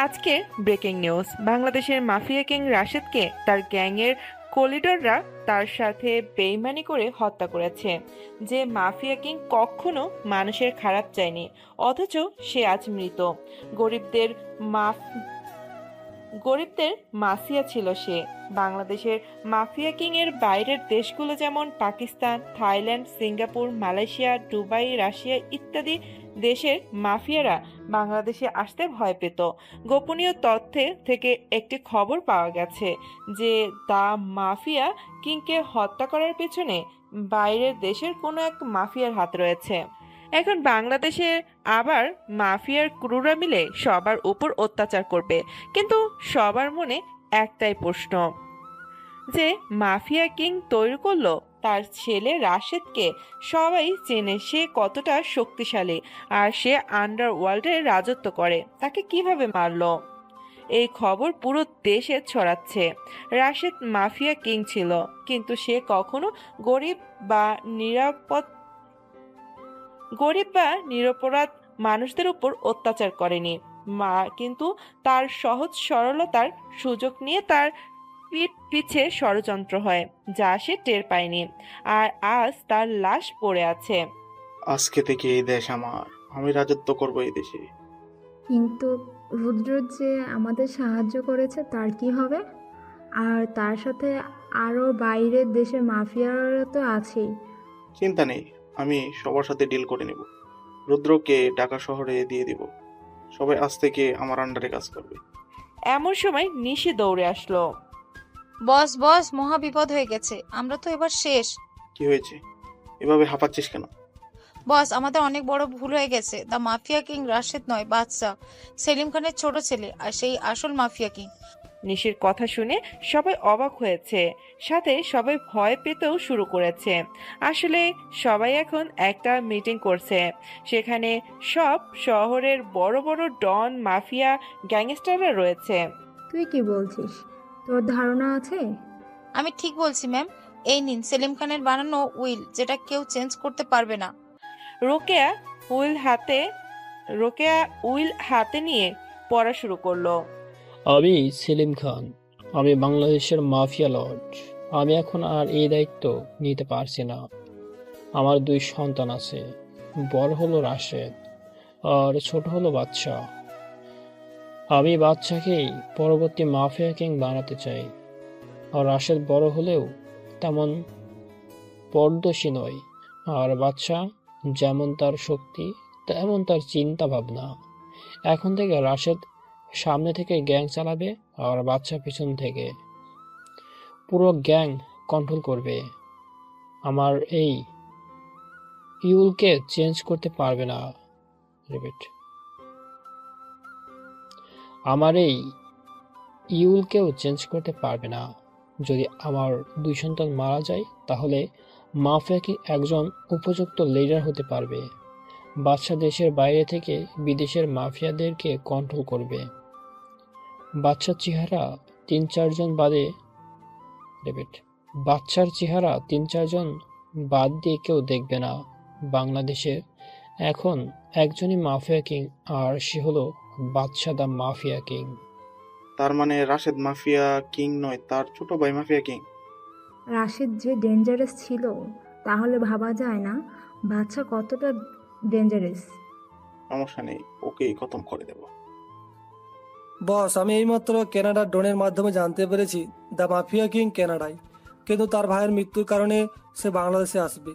আজকের breaking news, বাংলাদেশের mafia king রাশেদকে তার গ্যাংয়ের কলিডররা তার সাথে বেইমানি করে হত্যা করেছে। যে মাফিয়া কিং কখনো মানুষের খারাপ চায়নি, অথচ সে আজ মৃত। গরিবদের মাফ গরিবদের মাফিয়া ছিল সে। বাংলাদেশের মাফিয়া কিং এর বাইরের দেশগুলো যেমন Pakistan, Thailand, Singapore, Malaysia, Dubai, Russia ইত্যাদি দেশের মাফিয়ারা বাংলাদেশে আসতে ভয় পেত। গোপনীয় তথ্যে থেকে একটি খবর পাওয়া গেছে যে দ্য মাফিয়া কিংকে হত্যা করার পেছনে বাইরের দেশের কোনো এক মাফিয়ার হাত রয়েছে। এখন বাংলাদেশে আবার মাফিয়ার ক্রুরা মিলে সবার উপর অত্যাচার করবে, কিন্তু সবার মনে একটাই প্রশ্ন, যে মাফিয়া কিং তৈরি করলো তার ছেলে রাশেদকে। সবাই চেনে সে কতটা শক্তিশালী, আর সে আন্ডারওয়ার্ল্ডে রাজত্ব করে। তাকে কিভাবে মারলো? এই খবর পুরো দেশে ছড়াচ্ছে। রাশেদ মাফিয়া কিং ছিল, কিন্তু সে কখনো গরিব বা নিরাপদ গরিব বা নিরপরাধ মানুষদের উপর অত্যাচার করেনি। কিন্তু তার সহজ সরলতার সুযোগ নিয়ে তার পিছে ষড়যন্ত্র হয়, যা সে টের পায়নি। আর আজ তার লাশ পড়ে আছে। আজকে থেকে এই দেশ আমার, আমি রাজত্ব করব এই দেশে। কিন্তু রুদ্র যে আমাদের সাহায্য করেছে তার কি হবে? আর তার সাথে আরও বাইরের দেশের মাফিয়ারা তো আছেই। চিন্তা নেই, আমি সবার সাথে ডিল করে নেব। রুদ্রকে ঢাকা শহরে দিয়ে দিব। সবাই আজ থেকে আমার আন্ডারে কাজ করবে। এমন সময় নিশি দৌড়ে আসলো। বস বস, মহা বিপদ হয়ে গেছে, আমরা তো এবার শেষ। কি হয়েছে? এভাবে হাঁপাচ্ছিস কেন? বস, আমাদের অনেক বড় ভুল হয়ে গেছে। দ্য মাফিয়া কিং রাশেদ নয়, বাদশা, সেলিম খানের ছোট ছেলে, আর সেই আসল মাফিয়া কিং। নিশির কথা শুনে সবাই অবাক হয়েছে, সাথে সবাই ভয় পেতেও শুরু করেছে। আসলে সবাই এখন একটা মিটিং করছে। সেখানে সব শহরের বড় বড় ডন, মাফিয়া, গ্যাংস্টাররা রয়েছে। তুই কি বলছিস? তোর ধারণা আছে? আমি ঠিক বলছি ম্যাম। এই নিন সেলিম খানের বানানো উইল, যেটা কেউ চেঞ্জ করতে পারবে না। রোকেয়া উইল হাতে রোকেয়া উইল হাতে নিয়ে পড়া শুরু করলো। আমি সেলিম খান, আমি বাংলাদেশের মাফিয়া লর্ড। আমি এখন আর এই দায়িত্ব নিতে পারছি না। আমার দুই সন্তান আছে, বড় হলো রাশেদ আর ছোট হলো বাদশা। আমি বাদশাকেই পরবর্তী মাফিয়া কিং বানাতে চাই। আর রাশেদ বড় হলেও তেমন পরদর্শী নয়, আর বাদশা যেমন তার শক্তি তেমন তার চিন্তা ভাবনা। এখন থেকে রাশেদ সামনে থেকে গ্যাং চালাবে, আর বাদশা পিছন থেকে পুরো গ্যাং কন্ট্রোল করবে। আমার এই ইউলকে চেঞ্জ করতে পারবে না। রিপিট, আমার এই ইউলকেও চেঞ্জ করতে পারবে না। যদি আমার দুই সন্তান মারা যায়, তাহলে মাফিয়া কি একজন উপযুক্ত লিডার হতে পারবে। বাদশা দেশের বাইরে থেকে বিদেশের মাফিয়াদেরকে কন্ট্রোল করবে। বাদশার চেহারা তিন চারজন বাদে রিপিট, বাদশার চেহারা তিন চারজন বাদ দিয়ে কেউ দেখবে না। বাংলাদেশের এখন একজনই মাফিয়া কিং, আর সে হলো বাদশা দা মাফিয়া কিং। তার মানে রাশেদ মাফিয়া কিং নয়, তার ছোট ভাই মাফিয়া কিং। রাশেদ যে ডেঞ্জারাস ছিল, তাহলে ভাবা যায় না বাচ্চা কতটা ডেঞ্জারাস। সমস্যা নেই, ওকেই খতম করে দেব। বস, আমি এইমাত্র কানাডার ড্রোনের মাধ্যমে জানতে পেরেছি দ্য মাফিয়া কিং কানাডায়, কিন্তু তার ভাইয়ের মৃত্যুর কারণে সে বাংলাদেশে আসবে।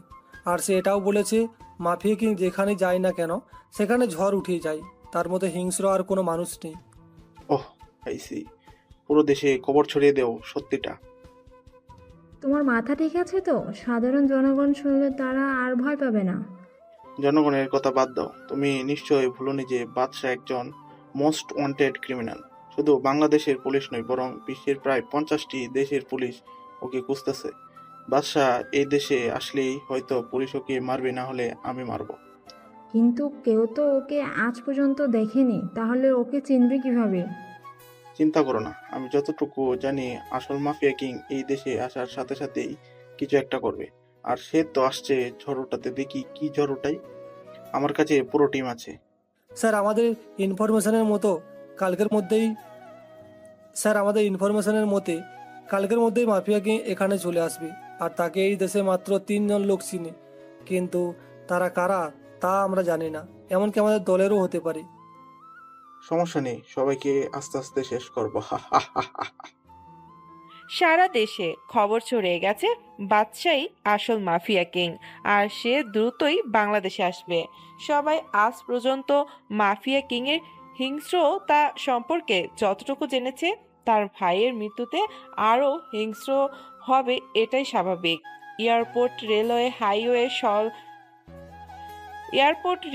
আর সে এটাও বলেছে মাফিয়া কিং যেখানে যায় না কেন সেখানে ঝড় উঠে যায়। তার মধ্যে হিংস্র আর কোনো মানুষ নেই। ওহ, পাইছি। পুরো দেশে খবর ছড়িয়ে দেও সত্যিটা। তোমার মাথা ঠিক আছে তো? সাধারণ জনগণ শুনলে তারা আর ভয় পাবে না। জনগণের কথা বাদ দাও, তুমি নিশ্চয়ই ভুলোনি যে বাদশাহ একজন মোস্ট ওয়ান্টেড ক্রিমিনাল। শুধু বাংলাদেশের পুলিশ নয়, বরং বিশ্বের প্রায় 50টি দেশের পুলিশ ওকে খুঁজতেছে। বাদশাহ এই দেশে আসলেই হয়তো পুলিশ ওকে মারবে, না হলে আমি মারবো। কিন্তু কেউ তো ওকে আজ পর্যন্ত দেখেনি, তাহলে ওকে চিনবে কিভাবে? চিন্তা করো না, আমি যতটুকু জানি আসল মাফিয়া কিং এই দেশে আসার সাথে সাথেই কিছু একটা করবে। আর সে তো আসছে ঝড়োটাতে, দেখি কি ঝড়োটাই। আমার কাছে পুরো টিম আছে। স্যার, আমাদের ইনফরমেশনের মতো কালকের মধ্যেই স্যার আমাদের ইনফরমেশনের মতে কালকের মধ্যেই মাফিয়া কিং এখানে চলে আসবে। আর তাকে এই দেশে মাত্র 3 জন লোক চিনে, কিন্তু তারা কারা তা আমরা জানি না। এমনকি আমাদের দলেরও হতে পারে। সমস্যা নেই, সবাইকে আস্তে আস্তে শেষ করবো। সারা দেশে খবর ছড়িয়ে গেছে বাদশাই আসল মাফিয়া কিং, আর সে দ্রুতই বাংলাদেশে আসবে। সবাই আজ পর্যন্ত মাফিয়া কিং এর হিংস্রতা সম্পর্কে যতটুকু জেনেছে, তার ভাইয়ের মৃত্যুতে আরও হিংস্র হবে এটাই স্বাভাবিক। এয়ারপোর্ট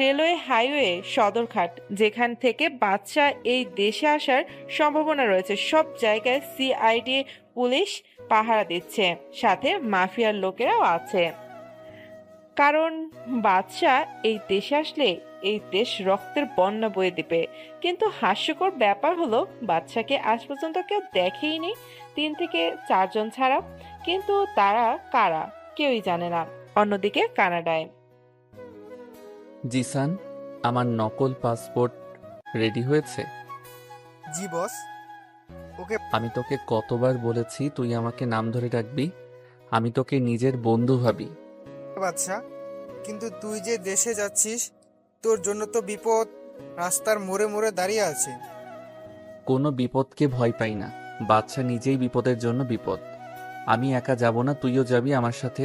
রেলওয়ে হাইওয়ে সদরঘাট, যেখান থেকে বাদশা এই দেশে আসার সম্ভাবনা রয়েছে, সব জায়গায় সিআইডি পুলিশ পাহারা দিচ্ছে, সাথে মাফিয়ার লোকেরাও আছে। কারণ বাদশা এই দেশে আসলে এই দেশ রক্তের বন্যা বয়ে দিবে। কিন্তু হাস্যকর ব্যাপার হলো, বাদশাকে আজ পর্যন্ত কেউ দেখেইনি, 3 থেকে 4 জন ছাড়া। কিন্তু তারা কারা কেউই জানে না। অন্যদিকে কানাডায় জিসান, আমার নকল পাসপোর্ট রেডি হয়েছে। জি বস। ওকে। আমি তোকে কতবার বলেছি তুই আমাকে নাম ধরে ডাকবি, আমি তোকে নিজের বন্ধু ভাবি। বাচ্চা, কিন্তু তুই যে দেশে যাচ্ছিস, তোর জন্য তো বিপদ রাস্তার মোড়ে মোড়ে দাঁড়িয়ে আছে। কোনো বিপদকে ভয় পাই না, বাচ্চা নিজেই বিপদের জন্য বিপদ। আমি একা যাব না, তুইও যাবি আমার সাথে।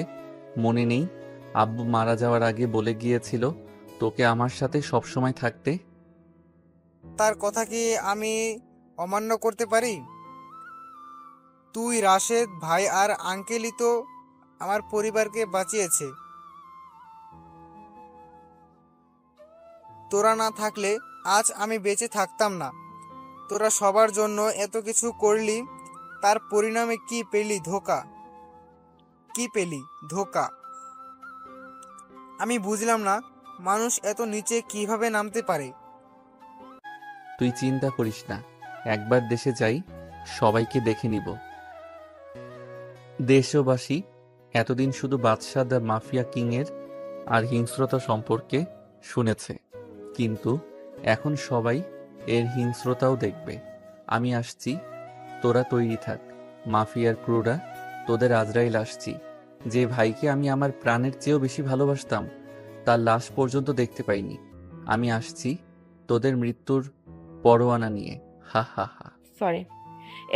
মনে নেই আব্বু মারা যাওয়ার আগে বলে গিয়েছিল তোকে আমার সাথে সবসময় থাকতে। তার কথা কি আমি অমান্য করতে পারি? তুই, রাশেদ ভাই আর আঙ্কেলই তো আমার পরিবারকে বাঁচিয়েছে। তোরা না থাকলে আজ আমি বেঁচে থাকতাম না। তোরা সবার জন্য এত কিছু করলি, তার পরিণামে কি পেলি? ধোঁকা। কি পেলি? ধোঁকা। আমি বুঝলাম না মানুষ এত নিচে কিভাবে নামতে পারে। তুই চিন্তা করিস না, একবার দেশে যাই, সবাইকে দেখে নিব। দেশবাসী এতদিন শুধু বাদশাহ দ্য মাফিয়া কিংয়ের আর হিংস্রতা সম্পর্কে শুনেছে, কিন্তু এখন সবাই এর হিংস্রতাও দেখবে। আমি আসছি, তোরা তৈরি থাক। মাফিয়ার ক্রুরা, তোদের আজরাইল আসছি। যে ভাইকে আমি আমার প্রাণের চেয়েও বেশি ভালোবাসতাম, তার লাশ পর্যন্ত দেখতে পাইনি। আমি আসছি তোদের মৃত্যুর পরোয়ানা নিয়ে। হা হা হা। সরি।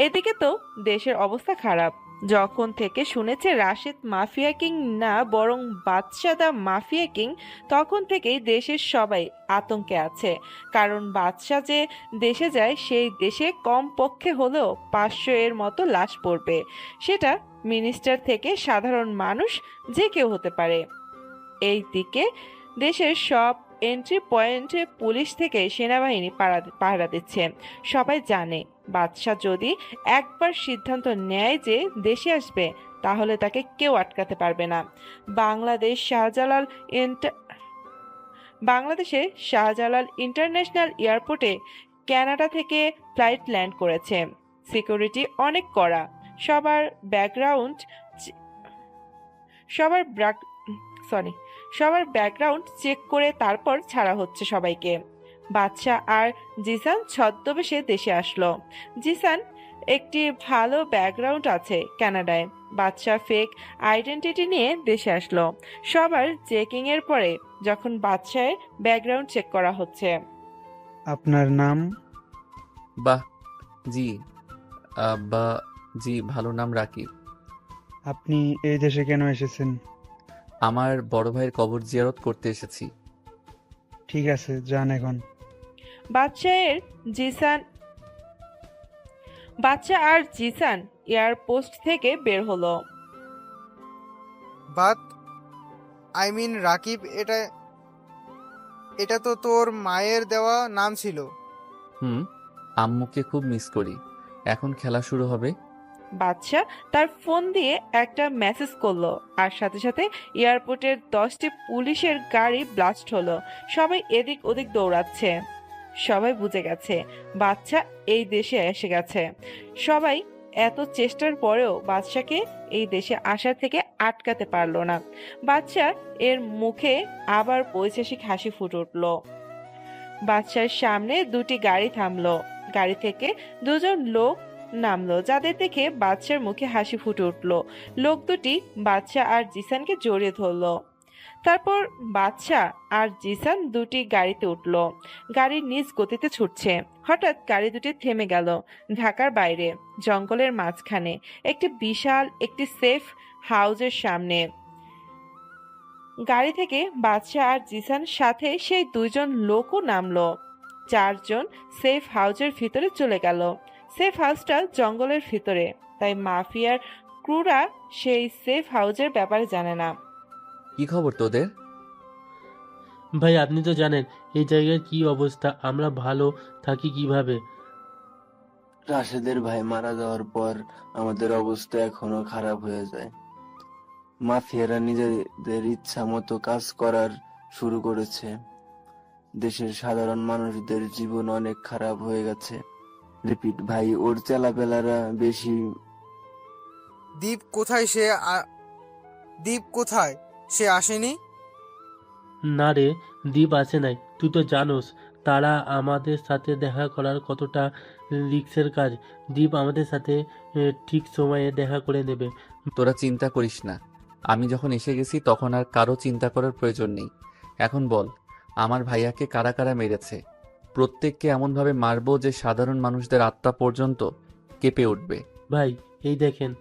এদিকে তো দেশের অবস্থা খারাপ। যখন থেকে শুনেছে রাশেদ মাফিয়া কিং না, বরং বাদশা দা মাফিয়া কিং, তখন থেকেই দেশের সবাই আতঙ্কে আছে। কারণ বাদশা যে দেশে যায়, সেই দেশে কম পক্ষে হলেও 500 এর মতো লাশ পড়বে। সেটা মিনিস্টার থেকে সাধারণ মানুষ, যে কেউ হতে পারে। এই দিকে দেশের সব এন্ট্রি পয়েন্টে পুলিশ থেকে সেনাবাহিনী পাহারা দিচ্ছে। সবাই জানে বাদশাহ যদি একবার সিদ্ধান্ত নেয় যে দেশে আসবে, তাহলে তাকে কেউ আটকাতে পারবে না। বাংলাদেশ শাহজালাল বাংলাদেশে শাহজালাল ইন্টারন্যাশনাল এয়ারপোর্টে কানাডা থেকে ফ্লাইট ল্যান্ড করেছে। সিকিউরিটি অনেক কড়া। সবার ব্যাকগ্রাউন্ড সবার সবার ব্যাকগ্রাউন্ড চেক করে তারপর ছাড়া হচ্ছে সবাইকে। বাদশা আর জিসান ছদ্মবেশে দেশে আসলো। জিসান একটি ভালো ব্যাকগ্রাউন্ড আছে কানাডায়। বাদশা ফেক আইডেন্টিটি নিয়ে দেশে আসলো। সবার চেকিং এর পরে যখন বাদশায়ের ব্যাকগ্রাউন্ড চেক করা হচ্ছে। আপনার নাম? বাহ জি, বা জি, ভালো নাম রাকিব। আপনি এই দেশে কেন এসেছেন? আমার বড় ভাইয়ের কবর জিয়ারত করতে এসেছি। ঠিক আছে, যান এখন। বাদশা আর জিসান এয়ারপোর্ট থেকে বের হলো। রাকিব, এটা তো তোর মায়ের দেওয়া নাম ছিল। আম্মুকে খুব মিস করি। এখন খেলা শুরু হবে। বাদশা তার ফোন দিয়ে একটা মেসেজ করলো, আর সাথে সাথে এয়ারপোর্টের 10টি পুলিশের গাড়ি ব্লাস্ট হলো। সবাই এদিক ওদিক দৌড়াচ্ছে। সবাই বুঝে গেছে বাদশা এই দেশে এসে গেছে। সবাই এত চেষ্টার পরেও বাদশাকে এই দেশে আসা থেকে আটকাতে পারলো না। বাদশা এর মুখে আবার পৈশাচিক হাসি ফুটে উঠল। বাদশার সামনে 2টি গাড়ি থামলো। গাড়ি থেকে দুজন লোক নামলো, যাদের দেখে বাদশার মুখে হাসি ফুটে উঠল। লোক দুটি বাদশা আর জিসানকে জড়িয়ে ধরলো। তারপর বাদশা আর জিসান দুটি গাড়িতে উঠল। গাড়ি নিজ গতিতে ছুটছে। হঠাৎ গাড়ি দুটি থেমে গেল ঢাকার বাইরে, জঙ্গলের মাঝখানে, একটি বিশাল একটি সেফ হাউজের সামনে। গাড়ি থেকে বাদশা আর জিসান সাথে সেই দুইজন লোকও নামলো। চারজন সেফ হাউজের ভিতরে চলে গেল। সেফ হাউসটা জঙ্গলের ভিতরে, তাই মাফিয়ার ক্রুরা সেই সেফ হাউজের ব্যাপারে জানে না। কি খবর তোদের? ভাই আপনি তো জানেন এই জায়গার কি অবস্থা, আমরা ভালো থাকি কিভাবে? রাশেদের ভাই মারা যাওয়ার পর আমাদের অবস্থা এখনো খারাপ হয়ে যায়। মাফিয়ারা নিজেদের ইচ্ছা মতো কাজ করার শুরু করেছে। দেশের সাধারণ মানুষদের জীবন অনেক খারাপ হয়ে গেছে। রিপিট ভাই, ওর চেলাপেলারা বেশি। দ্বীপ কোথায় দ্বীপ কোথায়? সে আসেনি? না রে, দ্বীপ আসে নাই। তুই তো জানোস তারা আমাদের সাথে দেখা করার কতটা রিস্কের কাজ। দ্বীপ আমাদের সাথে ঠিক সময়ে দেখা করে নেবে। তোরা চিন্তা করিস না, আমি যখন এসে গেছি তখন আর কারো চিন্তা করার প্রয়োজন নেই। এখন বল, আমার ভাইয়াকে কারা কারা মেরেছে? প্রত্যেককে এমনভাবে মারবো যে সাধারণ মানুষদের আত্মা পর্যন্ত কেঁপে উঠবে। ভাই এই দেখেন।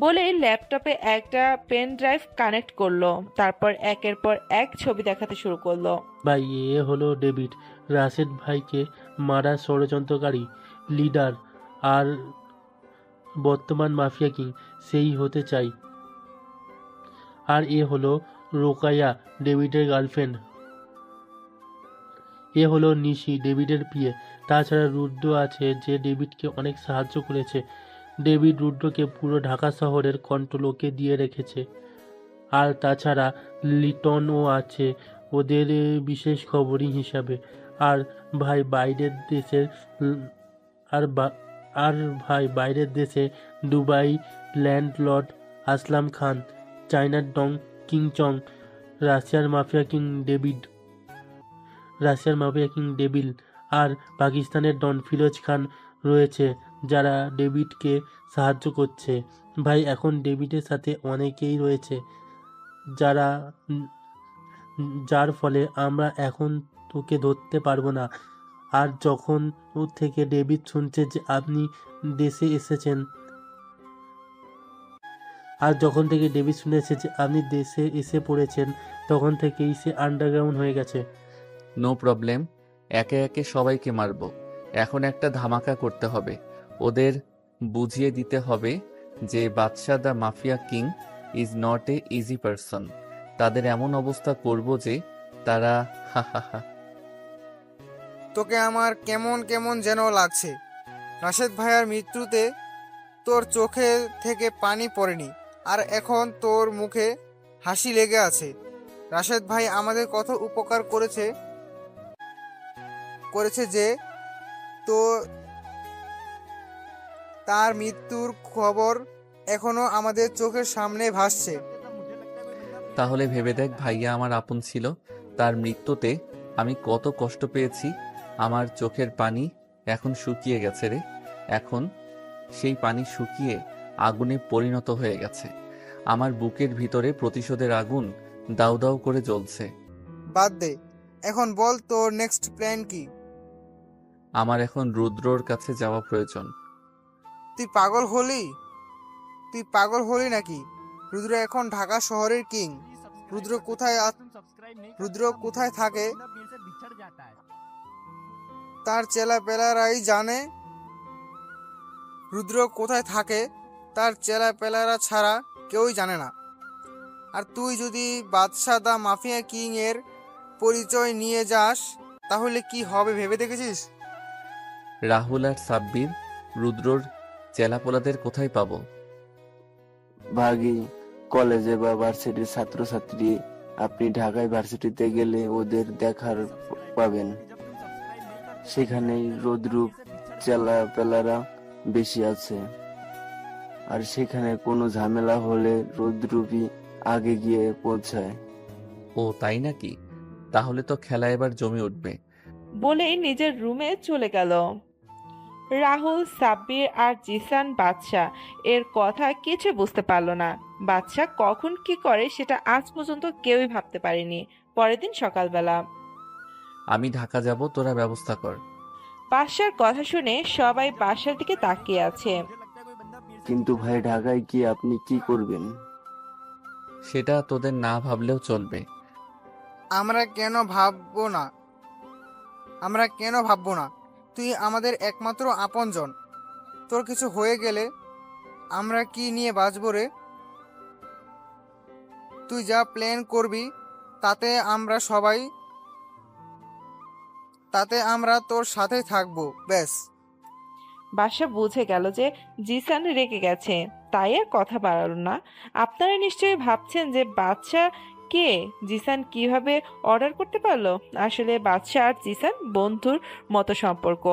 বলে ল্যাপটপে একটা পেন ড্রাইভ কানেক্ট করলো। তারপর একের পর এক ছবি দেখাতে শুরু করলো। ভাই এ হলো ডেভিড, রাশেদ ভাইকে মারার ষড়যন্ত্রকারী, লিডার আর বর্তমান মাফিয়া কিং সেই হতে চাই। আর এ হলো রোকাইয়া, ডেভিডের গার্লফ্রেন্ড। এ হলো নিশি, ডেভিডের বিয়ে। তাছাড়া রুদ্র আছে, যে ডেভিডকে অনেক সাহায্য করেছে। ডেভিড রুদ্রকে পুরো ঢাকা শহরের কন্ট্রোল ওকে দিয়ে রেখেছে। আর তাছাড়া লিটনও আছে ওদের বিশেষ খবরই হিসাবে। আর ভাই বাইরের দেশের আর ভাই বাইরের দেশে দুবাই ল্যান্ডলর্ড আসলাম খান, চায়নার ডং কিং চং, রাশিয়ার মাফিয়া কিং ডেভিল আর পাকিস্তানের ডন ফিরোজ খান রয়েছে, যারা ডেভিডকে সাহায্য করছে। ভাই এখন ডেভিডের সাথে অনেকেই রয়েছে যার ফলে আমরা এখন তোকে ধরতে পারবো না। আর যখন থেকে ডেভিড শুনছে যে আপনি দেশে এসেছেন দেশে এসে পড়েছেন, তখন থেকেই সে আন্ডারগ্রাউন্ড হয়ে গেছে। নো প্রবলেম, একে একে সবাইকে মারবো। এখন একটা ধামাকা করতে হবে, ওদের বুঝিয়ে দিতে হবে যে Badshah the mafia king is not a easy person. তাদের এমন অবস্থা করব যে তারা তোকে আমার কেমন কেমন যেন লাগছে। রাশেদ ভাইয়ার মৃত্যুতে তোর চোখে থেকে পানি পড়েনি, আর এখন তোর মুখে হাসি লেগে আছে। রাশেদ ভাই আমাদের কত উপকার করেছে যে তো তার মৃত্যুর খবর এখনো আমাদের চোখের সামনে ভাসছে। তাহলে ভেবে দেখ, ভাইয়া আমার আপন ছিল, তার মৃত্যুতে আমি কত কষ্ট পেয়েছি। আমার চোখের পানি এখন শুকিয়ে গেছে রে। এখন সেই পানি শুকিয়ে আগুনে পরিণত হয়ে গেছে। আমার বুকের ভিতরে প্রতিশোধের আগুন দাউ দাউ করে জ্বলছে। বাদ দে, এখন বল তোর নেক্সট প্ল্যান কি? আমার এখন রুদ্রর কাছে যাওয়া প্রয়োজন। তুই পাগল হলি নাকি? রুদ্র এখন ঢাকা শহরের কিং। রুদ্র কোথায় থাকে তার চেলাপেলারাই জানে। রুদ্র কোথায় থাকে তার চেলাপেলারা ছাড়া কেউই জানে না। আর তুই যদি বাদশা দা মাফিয়া কিং এর পরিচয় নিয়ে যাস, তাহলে কি হবে ভেবে দেখেছিস? রাহুল আর সাব্বির রুদ্রর চেলাপোলাদের কোথায় পাবো? ভাগী কলেজে বা ভার্সিটির ছাত্রছাত্রী। আপনি ঢাকায় ভার্সিটিতে গেলে ওদের দেখার পাবেন। সেখানেই রোদ্রুপ চেলাপেলারা বেশি আছে। আর সেখানে কোনো ঝামেলা হলে রোদ্রুপই আগে গিয়ে পৌঁছায়। ও তাই নাকি? তাহলে তো খেলা এবার জমে উঠবে। বলেই নিজের রুমে চলে গেল। রাহুল, সাব্বির আর জিসান বাদশা এর কথা কিছু বুঝতে পারল না। বাদশা কখন কি করে সেটা আজ পর্যন্ত কেউই ভাবতে পারেনি। পরের দিন সকালবেলা আমি ঢাকা যাব, তোরা ব্যবস্থা কর। বাদশার কথা শুনে সবাই বাসার দিকে তাকিয়ে আছে। কিন্তু ভাই ঢাকায় কি আপনি কি করবেন? সেটা তোদের না ভাবলেও চলবে। আমরা কেন ভাববো না? আমরা কেন ভাববো না? তুই আমাদের একমাত্র আপনজন। তোর কিছু হয়ে গেলে আমরা কি নিয়ে বাঁচবো রে? তুই যা প্ল্যান করবি তাতে আমরা সবাই তাতে আমরা তোর সাথে থাকবো, ব্যাস। বাদশা বুঝে গেল যে জিসান রেগে গেছে, তাই আর কথা বাড়ালো না। আপনারা নিশ্চয়ই ভাবছেন যে বাদশা কে, জিসান কিভাবে অর্ডার করতে পারলো? আসলে বাদশা আর জিসান বন্ধুর মতো সম্পর্ক।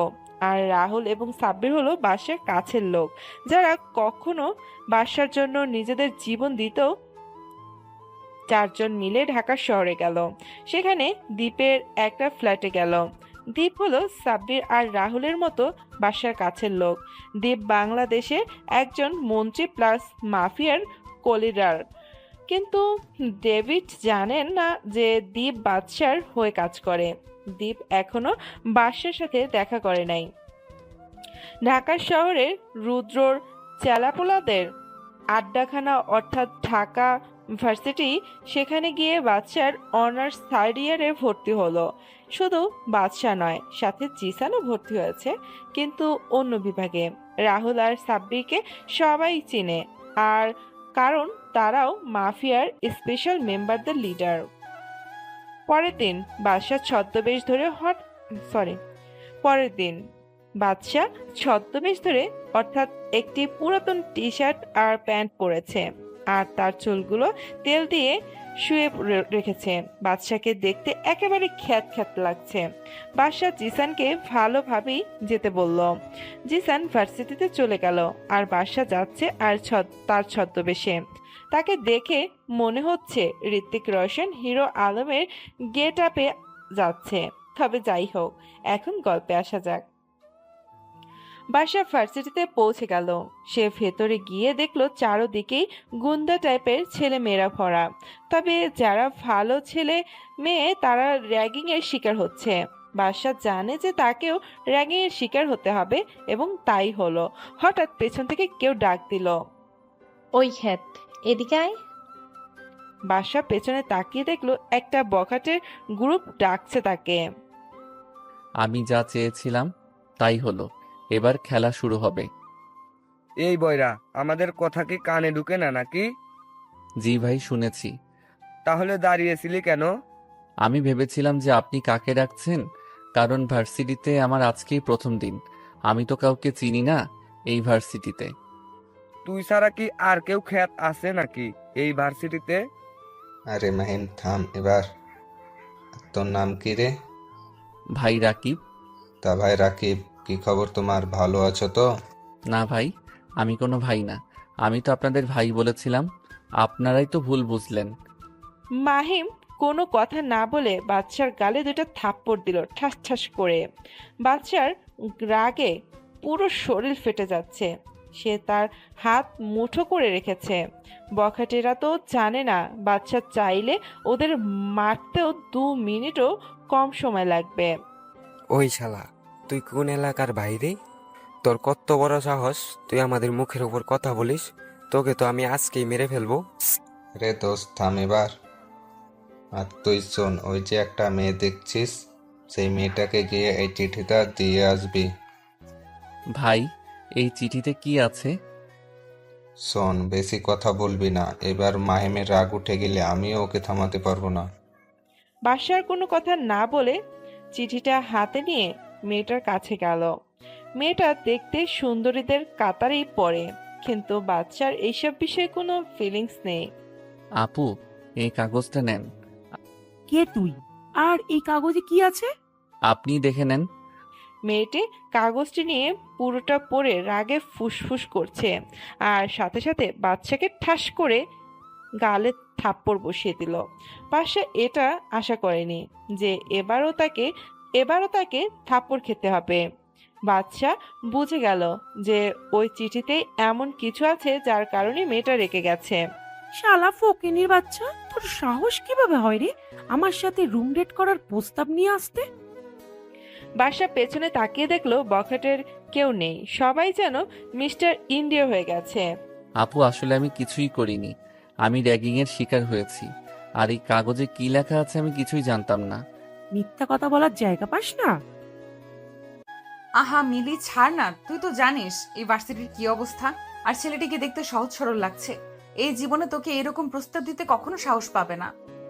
আর রাহুল এবং সাব্বির হলো বাদশার কাছের লোক, যারা কখনো বাদশার জন্য নিজেদের জীবন দিতেও। চারজন মিলে ঢাকা শহরে গেল। সেখানে দ্বীপের একটা ফ্ল্যাটে গেল। দ্বীপ হলো সাব্বির আর রাহুলের মতো বাসার কাছের লোক। দ্বীপ বাংলাদেশের একজন মন্ত্রী প্লাস মাফিয়ার কলিডার। কিন্তু ডেভিড জানেন না যে দ্বীপ বাদশার হয়ে কাজ করে। দ্বীপ এখনো বাদশার সাথে দেখা করে নাই। ঢাকা শহরের রুদ্রর চেলাপোলাদের আড্ডাখানা অর্থাৎ ঢাকা ভার্সিটি, সেখানে গিয়ে বাদশার অনার্স থার্ড ইয়ারে ভর্তি হলো। শুধু বাদশা নয়, সাথে জিসানও ভর্তি হয়েছে, কিন্তু অন্য বিভাগে। রাহুল আর সাব্বিরকে সবাই চিনে, আর কারণ তারাও মাফিয়ার স্পেশাল মেম্বারদের লিডার। পরের দিন বাদশা ছদ্মবেশ ধরে পরের দিন বাদশা ছদ্মবেশ ধরে অর্থাৎ একটি পুরাতন টি শার্ট আর প্যান্ট পরেছে, আর তার চুলগুলো তেল দিয়ে শুয়ে রেখেছে। বাদশাকে দেখতে একেবারে খ্যাত খ্যাত লাগছে। বাদশা জিসানকে ভালোভাবেই যেতে বলল। জিসান ভার্সিটিতে চলে গেল, আর বাদশা যাচ্ছে আর তার ছদ্মবেশে। তাকে দেখে মনে হচ্ছে ঋত্বিক রোশন হিরো আলমের গেট আপে যাচ্ছে। তবে যাই হোক, এখন গল্পে আসা যাক। বাদশা ভার্সিটিতে পৌঁছে গেল। সে ভেতরে গিয়ে দেখলো চারদিকেই গুন্ডা টাইপের ছেলে মেয়েরা ভরা। তবে যারা ভালো ছেলে মেয়ে তারা র্যাগিং এর শিকার হচ্ছে। বাদশা জানে যে তাকেও র্যাগিং এর শিকার হতে হবে, এবং তাই হলো। হঠাৎ পেছন থেকে কেউ ডাক দিল, ওই ক্ষেত, এদিকে আয়। বাদশা পেছনে তাকিয়ে দেখলো একটা বখাটের গ্রুপ ডাকছে তাকে। আমি যা চেয়েছিলাম তাই হলো, এবার খেলা শুরু হবে। এই বয়রা, আমাদের কথা কি কানে ঢুকে না নাকি? জি ভাই, শুনেছি। তাহলে দাঁড়িয়েছিলি কেন? আমি ভেবেছিলাম যে আপনি কাকে ডাকছেন, কারণ ভার্সিটিতে আমার আজকেই প্রথম দিন। আমি তো কাউকে চিনি না এই ভার্সিটিতে। তুই ছাড়া কি আর কেউ খ্যাত আছে নাকি এই ভার্সিটিতে? আরে মাহিম থাম এবার। তোর নাম কি রে? ভাই রাকিব। তা ভাই রাকিব, কি খবর তোমার? ভালো আছো তো? না ভাই, আমি কোনো ভাই না। আমি তো আপনাদের ভাই বলেছিলাম, আপনারাই তো ভুল বুঝলেন। মাহিম কোনো কথা না বলে বাদশার গালে দুটো থাপ্পড় দিল ঠাস ঠাস করে। বাদশার রাগে পুরো শরীর ফেটে যাচ্ছে। সে তার হাত মুঠো করে রেখেছে। বখাটেরা তো জানে না বাদশা চাইলে ওদের মারতেও 2 মিনিটও কম সময় লাগবে। ওই শালা, তুই কোন এলাকার বাইরে? তোর কত বড় সাহস তুই আমাদের মুখের উপর কথা বলিস? তোকে তো আমি আজকেই মেরে ফেলবো। রে দোস্ত থাম এবার। আর তুই শোন, ওই যে একটা মেয়ে দেখছিস, সেই মেয়েটাকে গিয়ে এই চিঠিটা দিয়ে আসবি। ভাই, এই চিঠিতে কি আছে? শোন, বেশি কথা বলবি না। এবার মাহিমের রাগ উঠে গেলে আমিও ওকে থামাতে পারবো না। বাদশার কোনো কথা না বলে চিঠিটা হাতে নিয়ে মেয়েটার কাছে গেল। মেয়েটা দেখতে সুন্দরীদের কাতারেই পড়ে, কিন্তু বাদশার এইসব বিষয়ে কোনো ফিলিংস নেই। আপু, এই কাগজটা নেন। কে তুই? আর এই কাগজে কি আছে? আপনি দেখে নেন। মেয়েটি কাগজটি নিয়ে পুরোটা পড়ে রাগে ফুসফুস করছে, আর সাথে সাথে বাদশাকে ঠাস করে গালে থাপ্পড় বসিয়ে দিল। বাদশা এটা আশা করেনি যে এবারও তাকে থাপ্পড় খেতে হবে। বাচ্চা বুঝে গেল যে ওই চিঠিতে এমন কিছু আছে যার কারণে মেয়েটা রেগে গেছে। শালা ফকিনীর বাচ্চা, তোর সাহস কিভাবে হয় রে আমার সাথে রুম ডেট করার প্রস্তাব নিয়ে আসতে? বাসা পেছনে তাকিয়ে দেখলো বখাটের কেউ নেই, সবাই যেন মিস্টার ইন্ডিয়া হয়ে গেছে। আপু, আসলে আমি কিছুই করিনি। আমি র্যাগিংয়ের শিকার হয়েছি। আর এই কাগজে কি লেখা আছে আমি কিছুই জানতাম না। মিথ্যা কথা বলার জায়গা পাস না? আহা মিলি, ছাড় না। তুই তো জানিস এই ভার্সিটির কি অবস্থা, আর ছেলেটিকে দেখতে সহজ সরল লাগছে। এই জীবনে তোকে এরকম প্রস্তাব দিতে কখনো সাহস পাবে না।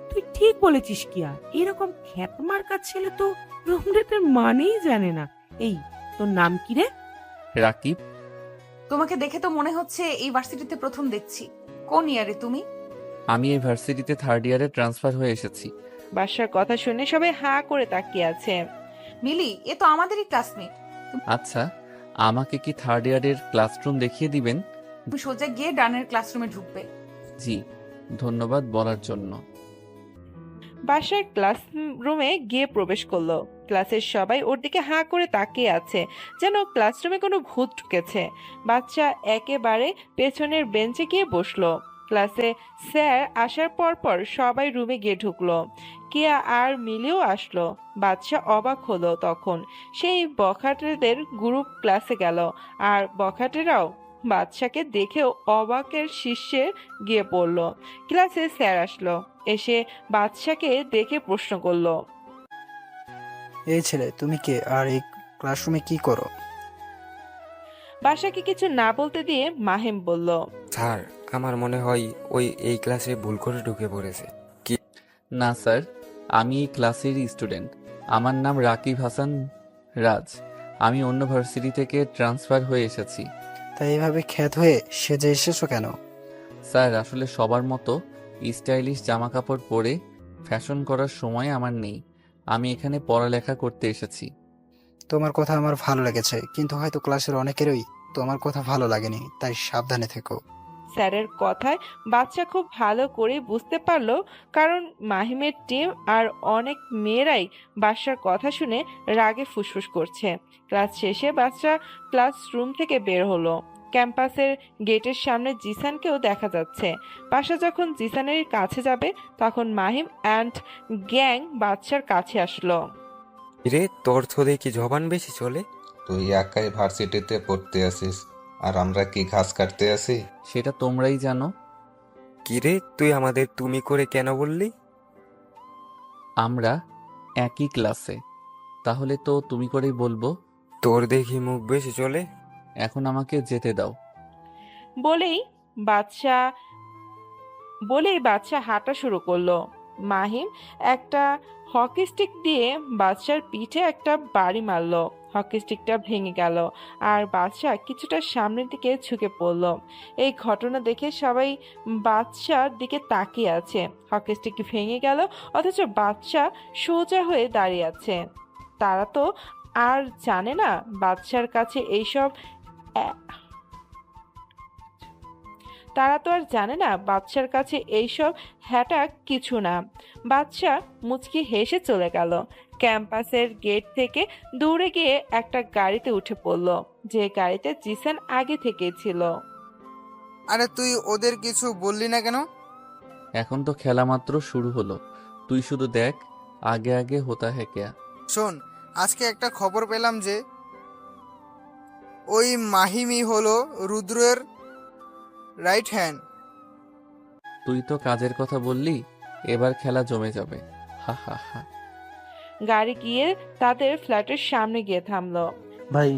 তুই ঠিক বলেছিস কিয়া, এরকম খ্যাত মার্কা ছেলে তো রুম ডেটের মানেই জানে না। এই, তোর নাম কি রে? রাকিব। তোমাকে দেখে তো মনে হচ্ছে এই ভার্সিটিতে প্রথম দেখছি। কোন ইয়ারে তুমি? আমি এই ভার্সিটিতে 3rd ইয়ারে ট্রান্সফার হয়ে এসেছি। বাসার কথা শুনে সবাই হাঁ করে তাকিয়ে আছে। মিলি, এ তো আমাদেরই ক্লাসমেট। আচ্ছা, আমাকে কি 3rd ইয়ারের ক্লাসরুম দেখিয়ে দিবেন? তুমি সোজা গিয়ে ডানের ক্লাসরুমে ঢুকবে। জি, ধন্যবাদ বলার জন্য। বাসার ক্লাস রুমে গিয়ে প্রবেশ করলো। ক্লাসের সবাই ওর দিকে হাঁ করে তাকিয়ে আছে, যেন ক্লাসরুমে কোনো ভূত ঢুকেছে। বাচ্চা একেবারে পেছনের বেঞ্চে গিয়ে বসলো। ক্লাসে স্যার আসার পর সবাই রুমে গিয়ে ঢুকলো। কিয়া আর মিলিও আসলো। বাচ্চা অবাক হলো তখন। সেই বখাটেদের গ্রুপ ক্লাসে গেল, আর বখাটেরাও বাচ্চাকে দেখেও অবাকের শীর্ষে গিয়ে পড়ল। ক্লাসে স্যার আসলো, এসে বাচ্চাকে দেখে প্রশ্ন করলো, এই ছেলে তুমি কে আর এই ক্লাসরুমে কি করো? বাসাকে কিছু না বলতে দিয়ে মাহিম বলল, স্যার, আমার মনে হয় ওই এই ক্লাসে ভুল করে ঢুকে পড়েছে। কি? না স্যার, আমি এই ক্লাসেরই স্টুডেন্ট। আমার নাম রাকিব হাসান রাজ। আমি অন্য ভার্সিটি থেকে ট্রান্সফার হয়ে এসেছি। তাই এইভাবে খ্যাত হয়ে সেজে এসেছো কেন? স্যার, আসলে সবার মতো স্টাইলিশ জামা কাপড় পরে ফ্যাশন করার সময় আমার নেই। আমি এখানে পড়ালেখা করতে এসেছি। তোমার কথা আমার ভালো লেগেছে, কিন্তু হয়তো ক্লাসের অনেকেরই তোমার কথা ভালো লাগেনি, তাই সাবধানে থেকো। স্যারের কথায় বাচ্চা খুব ভালো করে বুঝতে পারলো, কারণ মাহিমের টিম আর অনেক মেয়েরাই বাসার কথা শুনে রাগে ফুসফুস করছে। ক্লাস শেষে বাচ্চা ক্লাসরুম থেকে বের হলো। ক্যাম্পাসের গেটের সামনে জিসানকেও দেখা যাচ্ছে। বাসা যখন জিসানের কাছে যাবে, তখন মাহিম অ্যান্ড গ্যাং বাচ্চার কাছে আসলো। রে, তোর থোদে কি জবান বেশি চলে? তুই একাই ভার্সিটিতে পড়তে আসিস, আর আমরা কি ঘাস কাটতে আসি? সেটা তোমরাই জানো। কি রে, তুই আমাদের তুমি করে কেন বললি? আমরা একই ক্লাসে, তাহলে তো তুমি করেই বলবো। তোর দেখি মুখ বেশি চলে। এখন আমাকে যেতে দাও। বলেই বাচ্চা হাঁটা শুরু করলো। মাহিম একটা হকি স্টিক দিয়ে বাচ্চার পিঠে একটা বাড়ি মারলো। হকি স্টিকটা ভেঙে গেল, আর বাচ্চা কিছুটা সামনের দিকে ঝুঁকে পড়ল। এই ঘটনা দেখে সবাই বাচ্চার দিকে তাকিয়ে আছে। হকি স্টিক ভেঙে গেল, অথচ বাচ্চা সোজা হয়ে দাঁড়িয়ে আছে। তারা তো আর জানে না বাচ্চার কাছে এইসব হ্যাটা কিছু না। বাচ্চা মুচকি হেসে চলে গেল। ক্যাম্পাসের গেট থেকে দূরে গিয়ে একটা গাড়িতে উঠে পড়ল, যে গাড়িতে জিসান আগে থেকেই ছিল। আরে তুই ওদের কিছু বললি না কেন? এখন তো খেলা মাত্র শুরু হলো, তুই শুধু দেখ আগে আগে হোতা হ্যাঁ ক্যা। শোন, আজকে একটা খবর পেলাম যে ওই মাহিমই হলো রুদ্রের রাইট হ্যান্ড। তুই তো কাজের কথা বললি, এবার খেলা জমে যাবে। হা হা হা। গাড়ি গিয়ে তাদের ফ্ল্যাটের সামনে গিয়ে থামলো। ভাই,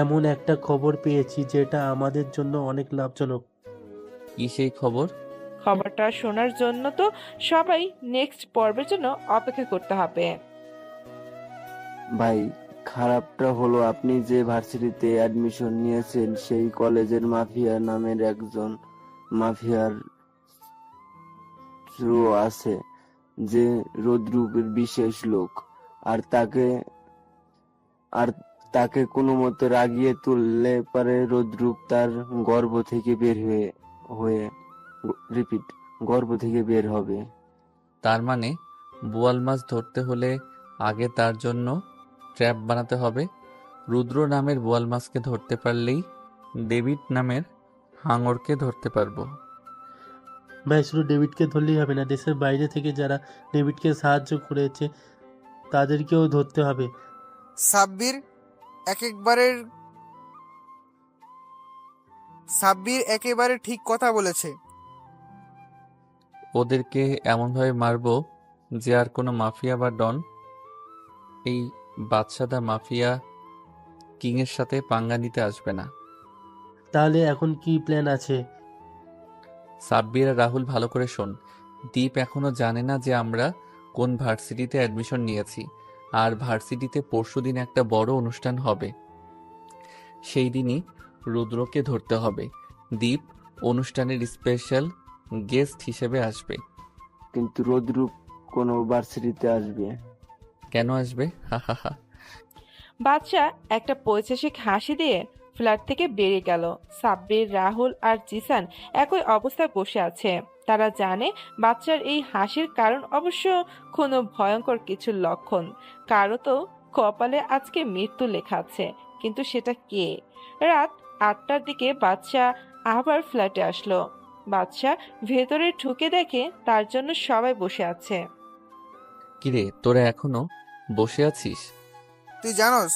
এমন একটা খবর পেয়েছি যেটা আমাদের জন্য অনেক লাভজনক। কি সেই খবর? খবরটা শোনার জন্য তো সবাই নেক্সট পর্বের জন্য অপেক্ষা করতে হবে। ভাই, খারাপটা হলো আপনি যে ভার্সিটিতে অ্যাডমিশন নিয়েছেন সেই কলেজের মাফিয়া নামের একজন মাফিয়ার আছে, যে রোদ্রুপের বিশেষ লোক, আর তাকে কোনো মতে রাগিয়ে তুললে পারে রোদ্রুপ তার গর্ভ থেকে বের হবে। তার মানে বোয়াল মাছ ধরতে হলে আগে তার জন্য ট্র্যাপ বানাতে হবে। রুদ্র নামের বোয়াল মাছকে ধরতে পারলেই ডেভিড নামের হাঙরকে ধরতে পারবো। ভাই শুধু ডেভিডকে ধরলেই হবে না, দেশের বাইরে থেকে যারা ডেভিডকে সাহায্য করেছে তাদেরকেও ধরতে হবে। সাব্বির একেবারে ঠিক কথা বলেছে। ওদেরকে এমনভাবে মারবো যে আর কোনো মাফিয়া বা ডন এই বাদশাদা মাফিয়া কিংয়ের সাথে পাঙ্গা নিতে আসবে না। তাহলে এখন কি প্ল্যান আছে? সাব্বির আর রাহুল ভালো করে শোন। দীপ এখনো জানে না যে আমরা কোন ভার্সিটিতে অ্যাডমিশন নিয়েছি, আর ভার্সিটিতে পরশুদিন একটা বড় অনুষ্ঠান হবে। সেই দিনই রুদ্রকে ধরতে হবে। দীপ অনুষ্ঠানের স্পেশাল গেস্ট হিসেবে আসবে। কিন্তু রোদ্রুপ কোনো ভার্সিটিতে আসবে? কেন আসবে? হা হা হা। বাদশা একটা পৈশাসিক হাসি দিয়ে ফ্ল্যাট থেকে বেরিয়ে গেল। সাব্বির, রাহুল আর জিসান একই অবস্থায় বসে আছে। তারা জানে বাচ্চার এই হাসির কারণ অবশ্য কোনো ভয়ঙ্কর কিছুর লক্ষণ। কারো তো কপালে আজকে মৃত্যু লেখা আছে, কিন্তু সেটা কে? রাত 8টার দিকে বাচ্চা আবার ফ্ল্যাটে আসলো। বাচ্চা ভেতরে ঢুকে দেখে তার জন্য সবাই বসে আছে। কিরে, তোরা এখনো বসে আছিস? তুই জানোস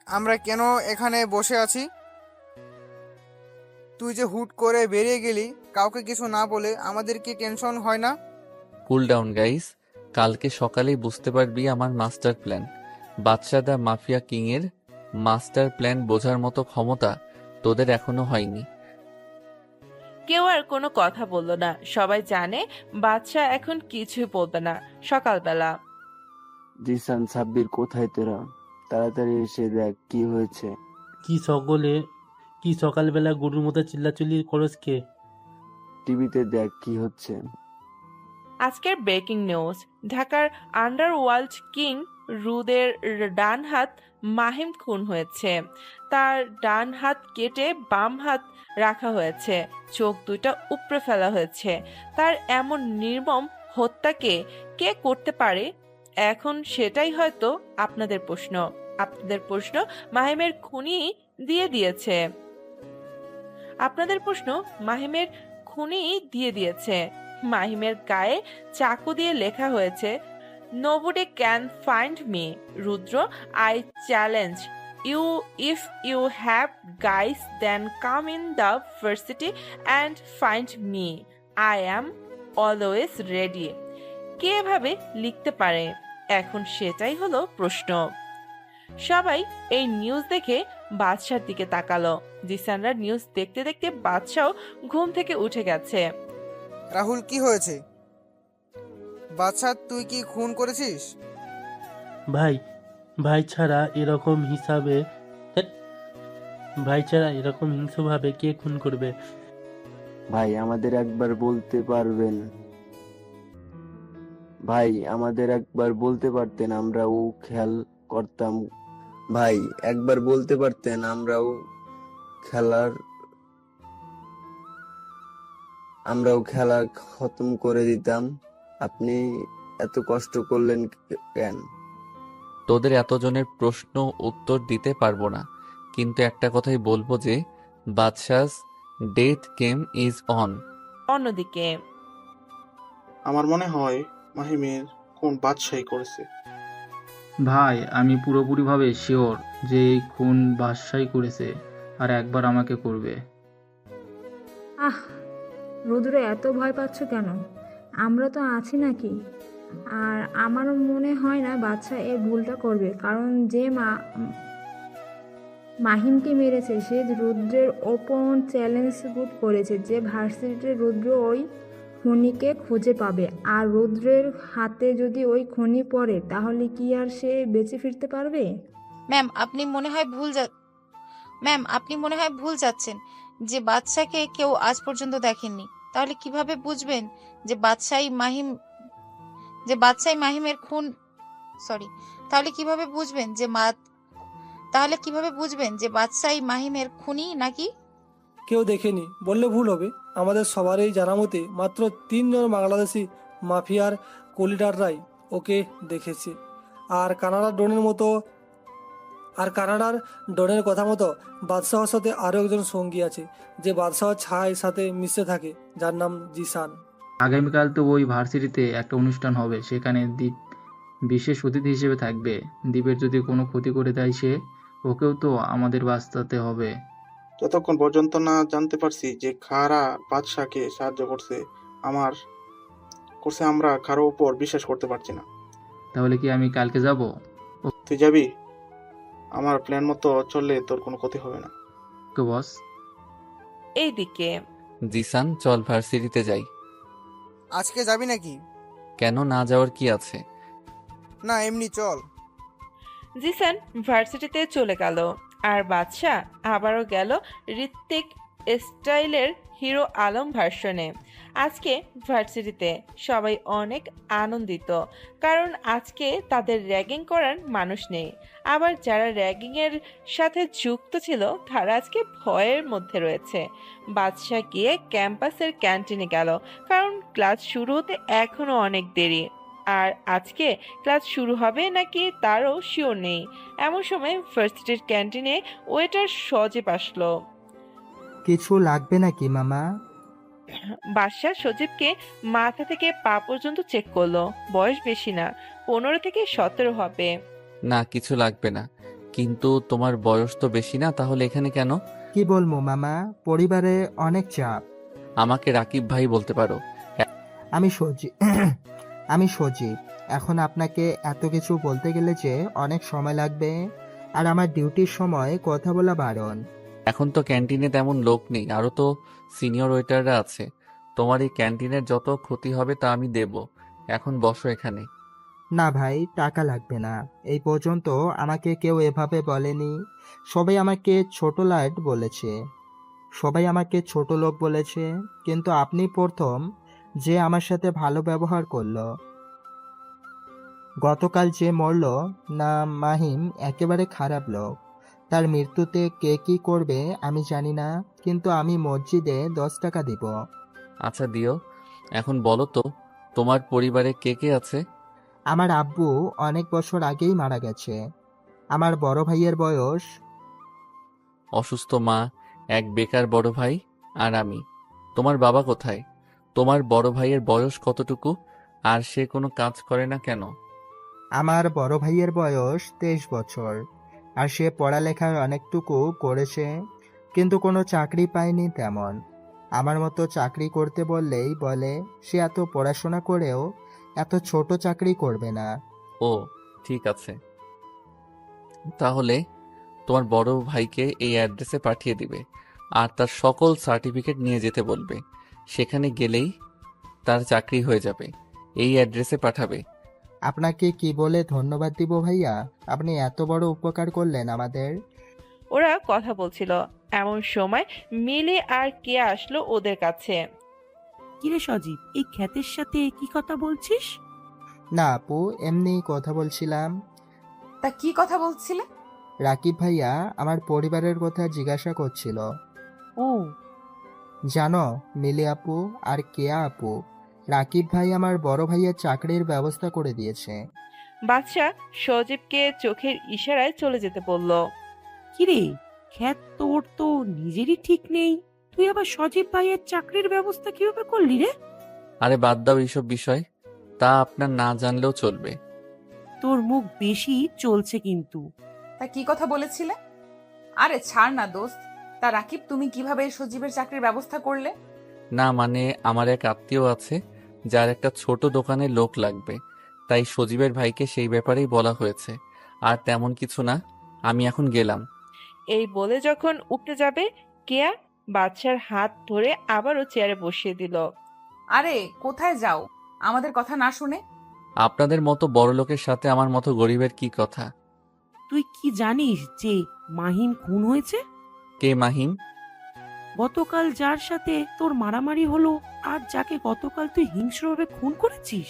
আমরা কেন এখানে বসে আছি? তুই যে হুট করে বেরিয়ে গেলি কাউকে কিছু না বলে, আমাদের কি টেনশন হয় না? কুল ডাউন গাইস, কালকে সকালেই বুঝতে পারবি আমার মাস্টার প্ল্যান। বাদশাদা মাফিয়া কিংয়ের মাস্টার প্ল্যান বোঝার মতো ক্ষমতা তোদের এখনো হয়নি। কেউ আর কোনো কথা বলল না। সবাই জানে বাচ্চা এখন কিছুই বলবে না। সকালবেলা জিসান, সাব্বির কোথায় তোরা? তাড়াতাড়ি এসে দেখ কি হয়েছে। কি সকালবেলা গরুর মতো চিল্লাচিল্লি করস কে? টিভিতে দেখ কি হচ্ছে। আজকের ব্রেকিং নিউজ, ঢাকার আন্ডারওয়ার্ল্ড কিং রুদের ডান হাত মাহিম খুন হয়েছে। তার ডান হাত কেটে বাম হাত রাখা হয়েছে, চোখ দুইটা উপড়ে ফেলা হয়েছে। তার এমন নির্মম হত্যাকে কে করতে পারে? এখন সেটাই হয়তো আপনাদের প্রশ্ন। মাহিমের খুনি দিয়েছে। মাহিমের গায়ে চাকু দিয়ে লেখা হয়েছে, "Nobody can find me, Rudra. I challenge you. If you have guys, then come in the varsity and find me. I am always ready." কে এভাবে লিখতে পারে? এখন সেটাই হলো প্রশ্ন। সবাই এই নিউজ দেখে বাদশার দিকে তাকালো। জিসানরা নিউজ দেখতে দেখতে বাদশাও ঘুম থেকে উঠে গেছে। রাহুল, কি হয়েছে? বাচ্চা, তুই কি খুন করেছিস? ভাই ছাড়া এরকম হিংস্রভাবে কে খুন করবে? ভাই আমাদের একবার বলতে পারবেন? ভাই আমাদের একবার বলতে পারতেন, আমরাও খেয়াল করতাম। ভাই একবার বলতে পারতেন, আমরাও খেলা খতম করে দিতাম। আপনি এত কষ্ট করলেন কেন? তোদের এতজনের প্রশ্ন উত্তর দিতে পারবো না, কিন্তু একটা কথাই বলবো যে বাদশাস ডেথ গেম ইজ অন। অন্যদিকে আমার মনে হয় মাহিমের খুন বাদশাই করেছে। ভাই আমি পুরোপুরিভাবে শিওর যে এই খুন বাদশাই করেছে, আর একবার আমাকে করবে। আহ, রুদ্র এত ভয় পাচ্ছ কেন? আমরা তো আছি নাকি? আর আমার মনে হয় না বাচ্চা এই ভুলটা করবে, কারণ যে মাহিমকে মেরেছে সে রুদ্রের ওপর চ্যালেঞ্জ বুট করেছে যে ভার্সিটিতে রুদ্র ওই খনিকে খুঁজে পাবে। আর রুদ্রের হাতে যদি ওই খনি পড়ে তাহলে কি আর সে বেঁচে ফিরতে পারবে? ম্যাম আপনি মনে হয় ভুল যাচ্ছেন যে বাদশাকে কেউ আজ পর্যন্ত দেখেননি। তাহলে কিভাবে বুঝবেন যে বাদশাই মাহিমের খুন? তাহলে কিভাবে বুঝবেন যে বাদশাই মাহিমের খুনি নাকি? কেউ দেখেনি বললে ভুল হবে। আমাদের সবারই জানা মতে মাত্র 3 জন বাংলাদেশি মাফিয়ার কোলিডাররাই ওকে দেখেছে। আর কানাডা ডনের মতো আর কানাডার ডনের কথা মতো বাদশাহর সাথে আরও একজন সঙ্গী আছে, যে বাদশাহর ছায়ের সাথে মিশে থাকে, যার নাম জিসান। আগামীকাল তো ওই ভার্সিটিতে একটা অনুষ্ঠান হবে, সেখানে দীপ বিশেষ অতিথি হিসেবে থাকবে। দীপের যদি কোনো ক্ষতি করে দেয় সে, ওকেও তো আমাদের বাঁচাতে হবে। যতক্ষণ পর্যন্ত না জানতে পারছি যে খারা বাদশাকে সাহায্য আমরা কারো উপর বিশ্বাস করতে পারছি না। তাহলে কি আমি কালকে যাব? তুই যাবি? আমার প্ল্যান মতো চললে তোর কোনো ক্ষতি হবে না। তো বস, এইদিকে জিসান, চল ভার্সিটিতে যাই। আজকে যাবি নাকি? কেন, না যাওয়ার কি আছে? না, এমনি চল। জিসান ভার্সিটিতে চলে গেল আর বাদশা আবারও গেল ঋত্বিক স্টাইলের হিরো আলম ভার্সনে। আজকে ভার্সিটিতে সবাই অনেক আনন্দিত, কারণ আজকে তাদের র্যাগিং করার মানুষ নেই। আবার যারা র্যাগিংয়ের সাথে যুক্ত ছিল তারা আজকে ভয়ের মধ্যে রয়েছে। বাদশা গিয়ে ক্যাম্পাসের ক্যান্টিনে গেল, কারণ ক্লাস শুরু হতে এখনও অনেক দেরি। আর আজকে ক্লাস শুরু হবে নাকি তারও শিওর নেই। এমন সময় ভার্সিটির ক্যান্টিনে ওয়েটার সজীব আসলো। কিছু লাগবে নাকি মামা? বাদশা সজীবকে মাথা থেকে পা পর্যন্ত চেক করলো। বয়স বেশি না, 15 থেকে 17 হবে। না, কিছু লাগবে না। কিন্তু তোমার বয়স তো বেশি না, তাহলে এখানে কেন? কি বলবো মামা, পরিবারে অনেক চাপ। আমাকে রাকিব ভাই বলতে পারো। আমি সজীব। এখন আপনাকে এত কিছু বলতে গেলে যে অনেক সময় লাগবে, আর আমার ডিউটির সময় কথা বলা বারণ। এখন তো ক্যান্টিনে তেমন লোক নেই, আরো তো সিনিয়র ওয়েটাররা আছে। তোমার এই ক্যান্টিনের যত ক্ষতি হবে তা আমি দেব। এখন বসো এখানে। না ভাই, টাকা লাগবে না। এই পর্যন্ত আমাকে কেউ এভাবে বলেনি। সবাই আমাকে ছোট লোক বলেছে, কিন্তু আপনি প্রথম যে আমার সাথে ভালো ব্যবহার করলো। গতকাল যে মরল না, মাহিম একেবারে খারাপ লোক। তার মৃত্যুতে কে কি করবে আমি জানি না, কিন্তু আমি মসজিদে 10 টাকা দিব। আচ্ছা দিও। এখন বলো তো, তোমার পরিবারে কে কে আছে? আমার আব্বু অনেক বছর আগেই মারা গেছে। আমার বড় ভাইয়ের বয়স। অসুস্থ মা, এক বেকার বড় ভাই, আর আমি। তোমার বাবা কোথায়? তোমার বড় ভাইয়ের বয়স কতটুকু, আর সে কোনো কাজ করে না কেন? আমার বড় ভাইয়ের বয়স 23 বছর, আর সে পড়ালেখার অনেকটুকু করেছে, কিন্তু কোনো চাকরি পায়নি তেমন। আমার মতো চাকরি করতে বললেই বলে সে এত পড়াশোনা করেও এত ছোট চাকরি করবে না। ও ঠিক আছে, তাহলে তোমার বড় ভাইকে এই অ্যাড্রেসে পাঠিয়ে দিবে, আর তার সকল সার্টিফিকেট নিয়ে যেতে বলবে। সেখানে গেলেই তার চাকরি হয়ে যাবে। এই অ্যাড্রেসে পাঠাবে। আপনাকে কি বলে ধন্যবাদ দিব ভাইয়া? আপনি এত বড় উপকার করলেন আমাদের। ওরা কথা বলছিল, এমন সময় মিলি আর কে আসলো ওদের কাছে। কিরে সজীব, এই খ্যাতের সাথে কি কথা বলছিস? না আপু, এমনি কথা বলছিলাম। তা কি কথা বলছিলে? রাকিব ভাইয়া আমার পরিবারের কথা জিজ্ঞাসা করছিল। ও জানো মিলি আপু আর কেয়া আপু, রাকিব ভাই আমার বড় ভাইয়ের চাকরির ব্যবস্থা করে দিয়েছে। বাদশা সজীবকে চোখের ইশারায় চলে যেতে বলল। কিরে খ্যাত, তোর তো নিজেরই ঠিক নেই, তুই আবার সজীব ভাইয়ের চাকরির ব্যবস্থা কিভাবে করলি রে? আরে বাদ দাও এইসব বিষয়, তা আপনার না জানলেও চলবে। তোর মুখ বেশি চলছে কিন্তু। তা কি কথা বলেছিলে? আরে ছাড় না দোস্ত। তা রাকিব, তুমি কিভাবে সজীবের চাকরির ব্যবস্থা করলে? না মানে, আমার এক আত্মীয় আছে যার একটা ছোট দোকানে লোক লাগবে, তাই সজীবের ভাইকে সেই ব্যাপারেই বলা হয়েছে। আর তেমন কিছু না, আমি এখন গেলাম। এই বলে যখন উঠতে যাবে, কেয়া বাদশার হাত ধরে আবারও চেয়ারে বসিয়ে দিল। আরে কোথায় যাও আমাদের কথা না শুনে? আপনাদের মতো বড় লোকের সাথে আমার মতো গরিবের কি কথা? তুই কি জানিস যে মাহিম খুন হয়েছে? কে মাহিম? গতকাল যার সাথে তোর মারামারি হলো, আর যাকে গতকাল তুই হিংস্রভাবে খুন করেছিস।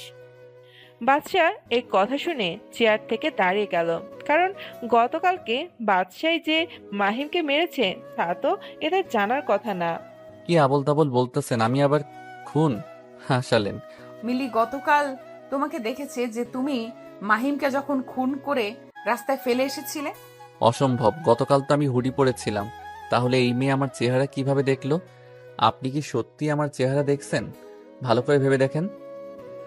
বাদশা এই কথা শুনে চেয়ার থেকে দাঁড়িয়ে গেল, কারণ গতকালকে বাদশাই যে মাহিমকে মেরেছে তা তো এদের জানার কথা না। কি আবল তাবল বলতেছেন? আমি আবার খুন? হাসালেন। মিলি গতকাল তোমাকে দেখেছে যে তুমি মাহিমকে যখন খুন করে রাস্তায় ফেলে এসেছিলে। অসম্ভব, গতকাল তো আমি হুডি পরেছিলাম। তাহলে এই মেয়ে আমার চেহারা কিভাবে দেখলো? আপনি কি সত্যি আমার চেহারা দেখছেন? ভালো করে ভেবে দেখেন।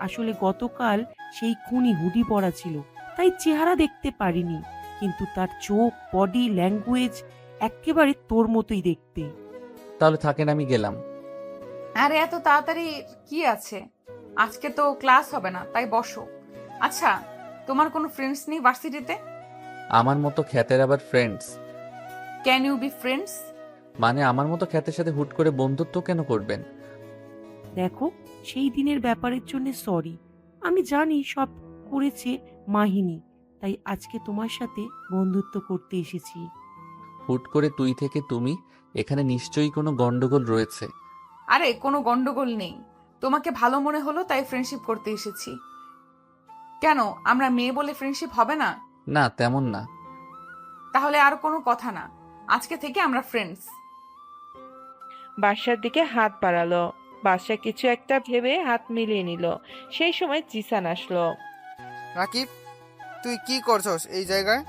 আসলে গতকাল সেই খুনি হুডি পরা ছিল, তাই চেহারা দেখতে পারিনি, কিন্তু তার চোখ, বডি ল্যাঙ্গুয়েজ একেবারে তোর মতোই দেখতে। তাহলে থাকেন, আমি গেলাম। আরে এত তাড়াতাড়ি কি আছে? আজকে তো ক্লাস হবে না, তাই বসো। আচ্ছা, তোমার কোনো ফ্রেন্ডস নেই ভার্সিটিতে? আমার মতো খ্যাতের আবার friends? Can you be friends? মানে আমার মতো খ্যাতের সাথে হুট করে বন্ধুত্ব কেন করবেন? দেখো, সেই দিনের ব্যাপারের জন্য সরি। আমি জানি সব করেছে মাহিনী, তাই আজকে তোমার সাথে বন্ধুত্ব করতে এসেছি। হুট করে তুই থেকে তুমি, এখানে নিশ্চয়ই কোনো গন্ডগোল রয়েছে। আরে কোনো গন্ডগোল নেই, তোমাকে ভালো মনে হলো তাই ফ্রেন্ডশিপ করতে এসেছি। কেন, আমরা মেয়ে বলে ফ্রেন্ডশিপ হবে না? না, তেমন না। তাহলে আর কোনো কথা না, আজকে থেকে আমরা ফ্রেন্ডস। বাসার দিকে হাত বাড়ালো। বাসা কিছু একটা ভেবে হাত মিলিয়ে নিল। সেই সময় জিসান আসলো। রাকিব, তুই কি করছস এই জায়গায়?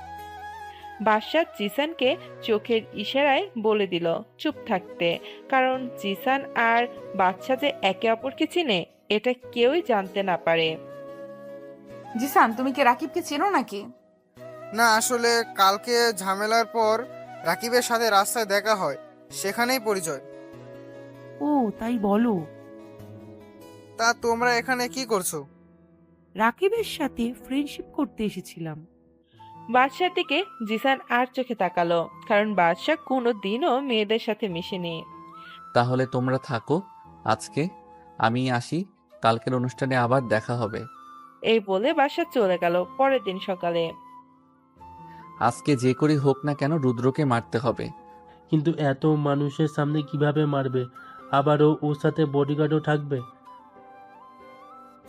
বাদশাহ জিসানকে চোখের ইশারায় বলে দিল চুপ থাকতে, কারণ জিসান আর বাদশা যে একে অপরকে চিনে এটা কেউই জানতে না পারে। জিসান, তুমি কি রাকিবকে চেনো নাকি? না, আসলে কালকে ঝামেলার পর রাকিবের সাথে রাস্তায় দেখা হয়, সেখানেই পরিচয়। ও তাই বলো। তা তোমরা এখানে কি করছো? রাকিবের সাথে ফ্রেন্ডশিপ করতে এসেছিলাম। বাদশার দিকে জিসান আর চোখে তাকালো, কারণ বাদশা কোনো দিনও মেয়েদের সাথে মিশেনি। তাহলে তোমরা থাকো, আজকে আমি আসি, কালকের অনুষ্ঠানে আবার দেখা হবে। এই বলে বাদশা চলে গেল। পরের দিন সকালে আজকে যে করেই হোক না কেন রুদ্রকে মারতে হবে। কিন্তু এত মানুষের সামনে কিভাবে মারবে? আবারও ওর সাথে বডিগার্ডও থাকবে।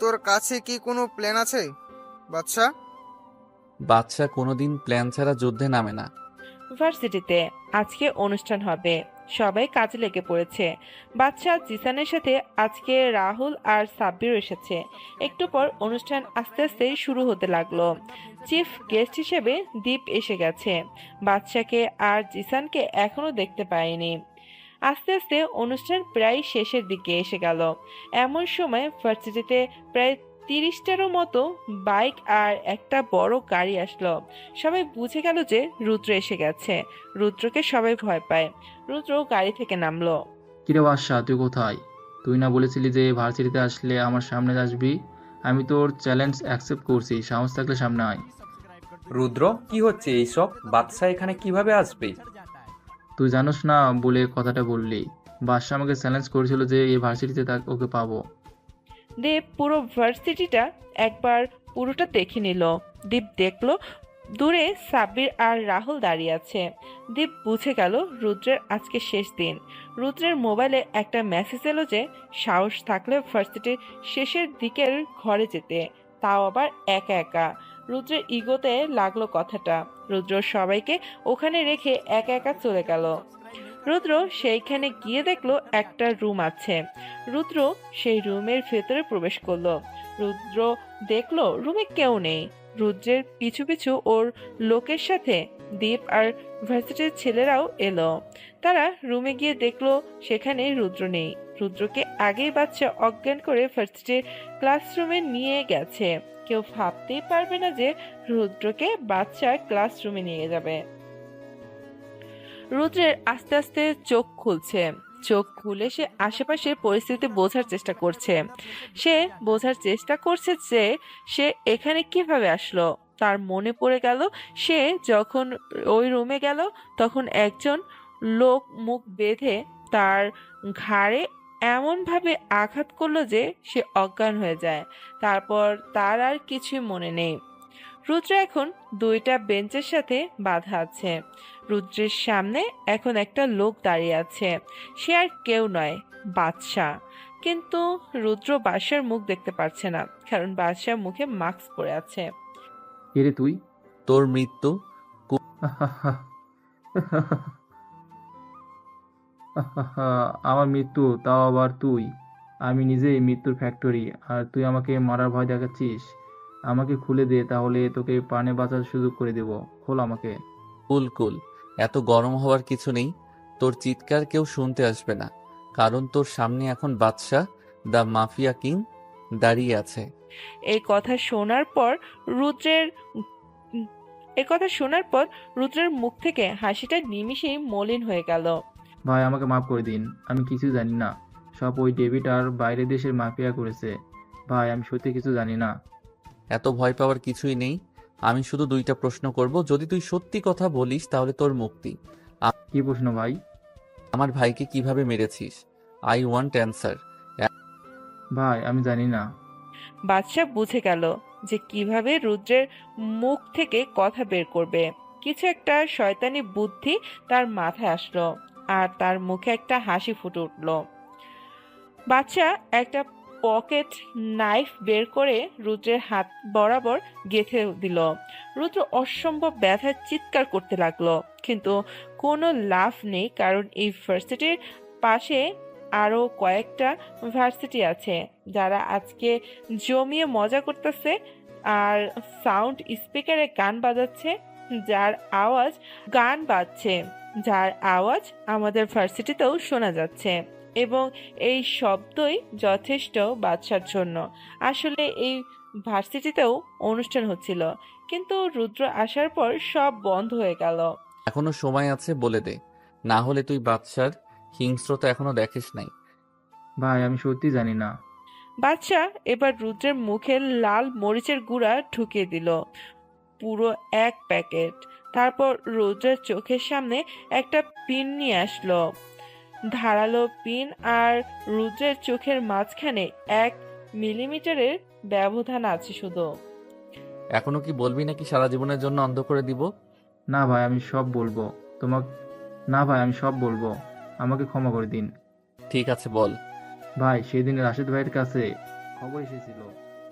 তোর কাছে কি কোনো প্ল্যান আছে বাদশা? বাদশা কোনোদিন প্ল্যান ছাড়া যুদ্ধে নামে না। ভার্সিটিতে আজকে অনুষ্ঠান হবে, সবাই কাজে লেগে পড়েছে। বাদশা জিসানের সাথে আজকে রাহুল আর সাব্বির এসেছে। একটু পর অনুষ্ঠান আস্তে আস্তে শুরু হতে লাগলো। চিফ গেস্ট হিসেবে দীপ এসে গেছে। বাদশাকে আর জিসানকে এখনো দেখতে পায়নি। আস্তে আস্তে অনুষ্ঠান প্রায় শেষের দিকে এসে গেল। এমন সময় ভার্সিটিতে প্রায় 30টারও মতো বাইক আর একটা বড় গাড়ি আসলো। সবাই বুঝে গেল যে রুদ্র এসে গেছে। রুদ্রকে সবাই ভয় পায়। রুদ্র গাড়ি থেকে নামলো। কিরে বাদশা, তুই কোথায়? তুই না বলেছিলি যে ভার্সিটিতে আসলে আমার সামনে আসবি? আমি তোর চ্যালেঞ্জ অ্যাকসেপ্ট করছি, সাহস থাকলে সামনে আয়। রুদ্র, কি হচ্ছে এইসব? বাদশা এখানে কিভাবে আসবে? তুই জানোস না বলে কথাটা বললি। বাদশা আমাকে চ্যালেঞ্জ করেছিল যে এই ভার্সিটিতে ওকে পাবো। দীপ পুরো ভার্সিটিটা একবার পুরোটা দেখে নিল। দীপ দেখলো দূরে সাব্বির আর রাহুল দাঁড়িয়ে আছে। দীপ বুঝে গেল রুদ্রের আজকে শেষ দিন। রুদ্রের মোবাইলে একটা মেসেজ এলো যে সাহস থাকলে ভার্সিটির শেষের দিকের ঘরে যেতে, তাও আবার একা একা। রুদ্রের ইগোতে লাগলো কথাটা। রুদ্র সবাইকে ওখানে রেখে একা একা চলে গেল। রুদ্র সেইখানে গিয়ে দেখলো একটা রুম আছে। রুদ্র সেই রুমের ভেতরে প্রবেশ করলো। রুদ্র দেখলো রুমে কেউ নেই। রুদ্রের পিছু পিছু ওর লোকের সাথে দীপ আর ভার্সিটির ছেলেরাও এলো। তারা রুমে গিয়ে দেখলো সেখানে রুদ্র নেই। রুদ্রকে আগেই বাচ্চা অজ্ঞান করে ভার্সিটির ক্লাসরুমে নিয়ে গেছে। কেউ ভাবতেই পারবে না যে রুদ্রকে বাচ্চা ক্লাসরুমে নিয়ে যাবে। রুদ্রের আস্তে আস্তে চোখ খুলছে। চোখ খুলে সে আশেপাশের পরিস্থিতি বোঝার চেষ্টা করছে। সে বোঝার চেষ্টা করছে যে সে এখানে কিভাবে আসলো। তার মনে পড়ে গেল সে যখন ওই রুমে গেল তখন একজন লোক মুখ বেঁধে তার ঘাড়ে এমনভাবে আঘাত করলো যে সে অজ্ঞান হয়ে যায়। তারপর তার আর কিছুই মনে নেই। রুদ্র এখন দুইটা বেঞ্চের সাথে বাঁধা আছে। রুদ্রের সামনে এখন একটা লোক দাঁড়িয়ে আছে। সে আর কেউ নয়, বাদশা। কিন্তু রুদ্র বাদশার মুখ দেখতে পারছে না, কারণ বাদশার মুখে মাস্ক পরে আছে। কে রে তুই? তোর মৃত্যু আমার মৃত্যু, তাও আবার তুই? আমি নিজেই মৃত্যুর ফ্যাক্টরি, আর তুই আমাকে মারার ভয় দেখাচ্ছিস? আমাকে খুলে দে, তাহলে তোকে প্রাণে বাঁচার সুযোগ করে দেব। খোল আমাকে। কুল কুল, এত গরম হওয়ার কিছু নেই। তোর চিৎকার কেউ শুনতে আসবে না, কারণ তোর সামনে এখন বাদশাহ দ্য মাফিয়া কিং দাঁড়িয়ে আছে। এই কথা শোনার পর রুদ্রের এই কথা শোনার পর রুদ্রের মুখ থেকে হাসিটা নিমিষেই মলিন হয়ে গেল। ভাই আমাকে মাফ করে দিন, আমি কিছু জানি না। সব ওই ডেভিড আর বাইরের দেশের মাফিয়া করেছে। ভাই আমি সত্যি কিছু জানি না। এত ভয় পাওয়ার কিছুই নেই। আমি শুধু 2টা প্রশ্ন করব, যদি তুই সত্যি কথা বলিস তাহলে তোর মুক্তি। কি প্রশ্ন ভাই? আমার ভাইকে কিভাবে মেরেছিস? I want answer. ভাই আমি জানি না। বাদশা বুঝে গেল যে কিভাবে রুদ্রের মুখ থেকে কথা বের করবে। কিছু একটা শয়তানি বুদ্ধি তার মাথায় আসলো, আর তার মুখে একটা হাসি ফুটে উঠল। বাদশা একটা পকেট নাইফ বের করে রুদ্রের হাত বরাবর গেঁথে দিল। রুদ্র অসম্ভব ব্যথায় চিৎকার করতে লাগলো, কিন্তু কোনো লাভ নেই, কারণ এই ভার্সিটির পাশে আরো কয়েকটা ভার্সিটি আছে যারা আজকে জমিয়ে মজা করতেছে আর সাউন্ড স্পিকারে গান বাজছে যার আওয়াজ আমাদের ভার্সিটিতেও শোনা যাচ্ছে, এবং এই শব্দই যথেষ্ট বাদশার জন্য। আসলে এই ভার্সিটিতেও অনুষ্ঠান হচ্ছিল, কিন্তু রুদ্র আসার পর সব বন্ধ হয়ে গেল। এখনো সময় আছে, বলে দে, না হলে তুই বাদশার হিংস্রতা এখনো দেখিস নাই। ভাই আমি সত্যি জানি না। বাদশা এবার রুদ্রের মুখে লাল মরিচের গুঁড়া ঢুকিয়ে দিল, পুরো 1 প্যাকেট। তারপর রুদ্রের চোখের সামনে একটা পিন নিয়ে আসলো। ধারালো পিন, আর রুদ্রের চোখের মাঝখানে 1 মিলিমিটারের ব্যবধান আছে শুধু। এখনো কি বলবি নাকি সারা জীবনের জন্য অন্ধ করে দিব? না ভাই আমি সব বলবো তোমাকে। না ভাই আমি সব বলবো, আমাকে ক্ষমা করে দিন। ঠিক আছে বল। ভাই সেদিন রাশেদ ভাইয়ের কাছে খবর এসেছিল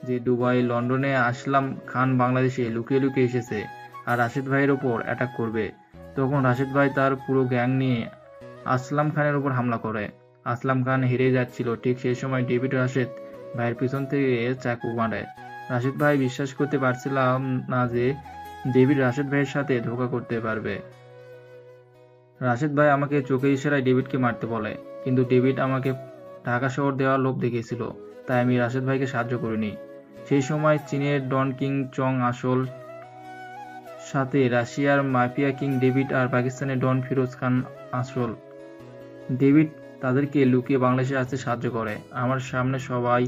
যে দুবাই লন্ডনে আসলাম খান বাংলাদেশে লুকিয়ে লুকিয়ে এসেছে আর রাশেদ ভাইয়ের ওপর অ্যাটাক করবে। তখন রাশেদ ভাই তার পুরো গ্যাং নিয়ে আসলাম খানের উপর হামলা করে। আসলাম খান হেরে যাচ্ছিল, ঠিক সেই সময় ডেভিড রাশেদ ভাইয়ের পিছন থেকে চাকু মারে। রাশেদ ভাই বিশ্বাস করতে পারছিলাম না যে ডেভিড রাশেদ ভাইয়ের সাথে ধোঁকা করতে পারবে। রাশেদ ভাই আমাকে চোখের ইশারায় ডেভিডকে মারতে বলে, কিন্তু ডেভিড আমাকে ঢাকা শহর দেওয়ার লোভ দেখিয়েছিল, তাই আমি রাশেদ ভাইকে সাহায্য করিনি। সেই সময় চীনের ডন কিং চং আসল, সাথে রাশিয়ার মাফিয়া কিং ডেভিড আর পাকিস্তানের ডন ফিরোজ খান আসল। ডেভিড তাদেরকে লুকিয়ে বাংলাদেশে আসতে সাহায্য করে। আমার সামনে সবাই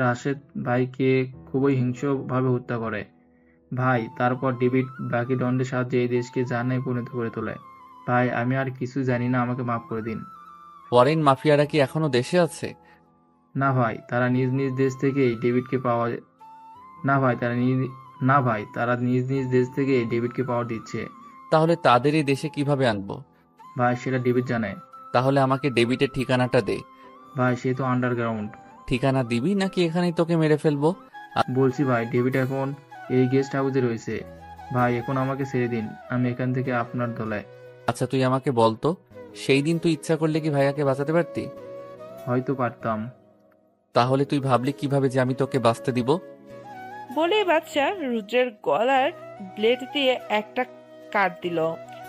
রাশেদ ভাইকে খুবই হিংস্রভাবে হত্যা করে। ভাই তারপর ডেভিড বাকি দণ্ডের সাহায্যে এই দেশকে জাহান্নামে পরিণত করে তোলে। ভাই আমি আর কিছু জানি না, আমাকে মাফ করে দিন। ফরেন মাফিয়ারা কি এখনো দেশে আছে? না ভাই তারা নিজ নিজ দেশ থেকেই ডেভিডকে পাওয়া না ভাই তারা নিজ নিজ দেশ থেকে ডেভিডকে পাওয়ার দিচ্ছে। তাহলে তাদের এই দেশে কিভাবে আনবো? ভাই সেটা ডেভিড জানে। তাহলে আমাকে ডেভিডের ঠিকানাটা দে। ভাই সে তো আন্ডারগ্রাউন্ড। ঠিকানা দিবি নাকি এখানেই তোকে মেরে ফেলবো? বলছি ভাই ডেভিড এখন এই গেস্ট হাউসে রয়েছে। ভাই এখন আমাকে ছেড়ে দিন, আমি এখান থেকে আপনার দলে। আচ্ছা তুই আমাকে বলতো, সেই দিন তুই ইচ্ছা করলে কি ভাইয়াকে বাঁচাতে পারতি? হয়তো পারতাম। তাহলে তুই ভাবলি কিভাবে যে আমি তোকে বাঁচতে দিব? বলে বাদশা রুদ্রের গলার ব্লেড দিয়ে একটা কাট দিল।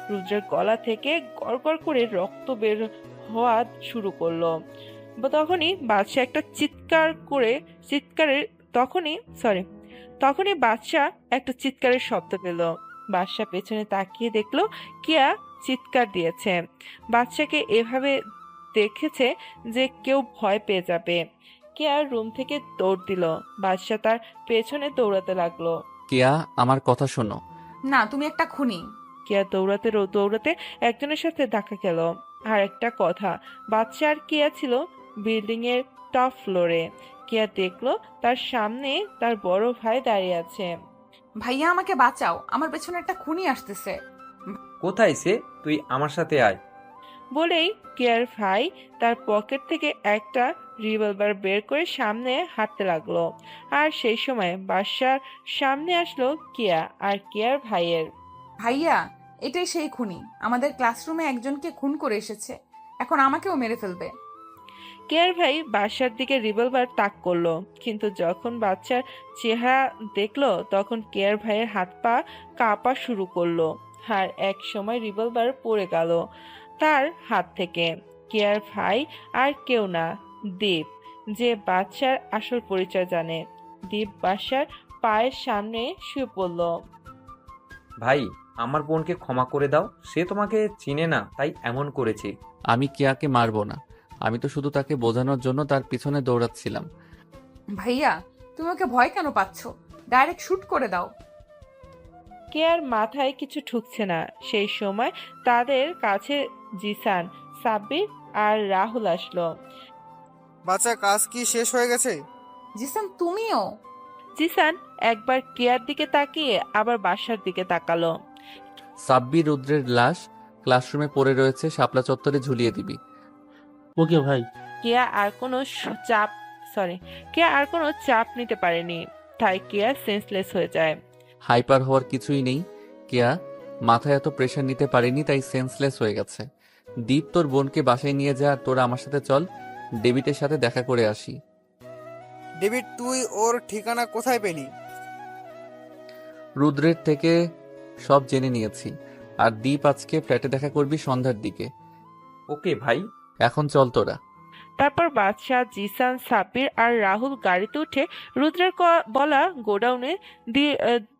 রুদ্রের গলা থেকে গড়গড় করে রক্ত বের হওয়া শুরু করলো। তখনই বাদশা একটা চিৎকারের শব্দ পেল। বাদশা পেছনে তাকিয়ে দেখলো কিয়া চিৎকার দিয়েছে। বাদশাকে এভাবে দেখেছে যে কেউ ভয় পেয়ে যাবে। কিয়া রুম থেকে দৌড় দিল। বাদশা তার পেছনে দৌড়াতে লাগলো। কিয়া আমার কথা শোনো। না, তুমি একটা খুনি। কিয়া দৌড়াতে দৌড়াতে একজনের সাথে ধাক্কা খেল। আর একটা কথা, বাদশা আর কিয়া ছিল বিল্ডিং এর টপ ফ্লোরে। কিয়া দেখলো তার সামনে তার বড় ভাই দাঁড়িয়ে আছে। ভাইয়া আমাকে বাঁচাও, আমার পেছনে একটা খুনি আসতেছে। কোথায় সে? তুই আমার সাথে আয়। বলেই কিয়ার ভাই তার পকেট থেকে একটা রিভলভার বের করে সামনে হাঁটতে লাগলো। আর সেই সময় বাদশার সামনে আসলো কিয়া আর কিয়ার ভাইয়ের। ভাইয়া, এটাই সেই খুনি, আমাদের ক্লাসরুমে একজনকে খুন করে এসেছে, এখন আমাকেও মেরে ফেলবে। কেয়ার ভাই বাদশার দিকে রিভলভার তাক করলো, কিন্তু যখন বাচ্চার চেহারা দেখলো তখন কেয়ার ভাইয়ের হাত পা কাঁপা শুরু করলো। আর এক সময় রিভলভার পড়ে গেল তার হাত থেকে। কেয়ার ভাই আর কেউ না, দীপ, যে বাচ্চার আসল পরিচয় জানে। দীপ বাসার পায়ের সামনে শুয়ে পড়ল। ভাই, আমার বোনকে ক্ষমা করে দাও, সে তোমাকে চিনে না তাই এমন করেছে। আমি কেয়াকে মারবো না, আমি তো শুধু তাকে বোঝানোর জন্য তার পিছনে দৌড়াচ্ছিলাম। ভাইয়া, তুমি ওকে ভয় কেন পাচ্ছ? ডাইরেক্ট শুট করে দাও। কেয়ার মাথায় কিছু ঠুকছে না। সেই সময় তাদের কাছে জিসান, সাব্বির আর রাহুল আসলো। বাচ্চা, কাজ কি শেষ হয়ে গেছে? জিসান, তুমিও? জিসান একবার কেয়ার দিকে তাকিয়ে আবার বাসার দিকে তাকালো। সাব্বির রুদ্রের লাশ ক্লাসরুমে পড়ে রয়েছে, শাপলা চত্বরে ঝুলিয়ে দিবি। ওকে ভাই। কেয়া আর কোনো কেয়া আর কোনো চাপ নিতে পারেনি, তাই কেয়া সেন্সলেস হয়ে যায়। হাইপার হওয়ার কিছুই নেই, কেয়া মাথায় এত প্রেশার নিতে পারেনি তাই সেন্সলেস হয়ে গেছে। দীপ, তোর বোনকে বাসায় নিয়ে যা আর তোরা আমার সাথে চল, ডেভিডের সাথে দেখা করে আসি। ডেভিড, তুই ওর ঠিকানা কোথায় পেলি? রুদ্রের থেকে সব জেনে নিয়েছি। আর দীপ, আজকে ফ্ল্যাটে দেখা করবি সন্ধ্যার দিকে। ওকে ভাই। এখন চল তোরা। তারপর বাদশাহ, জিসান, সাব্বির আর রাহুল গাড়িতে উঠে রুদ্রের বলা গোডাউনের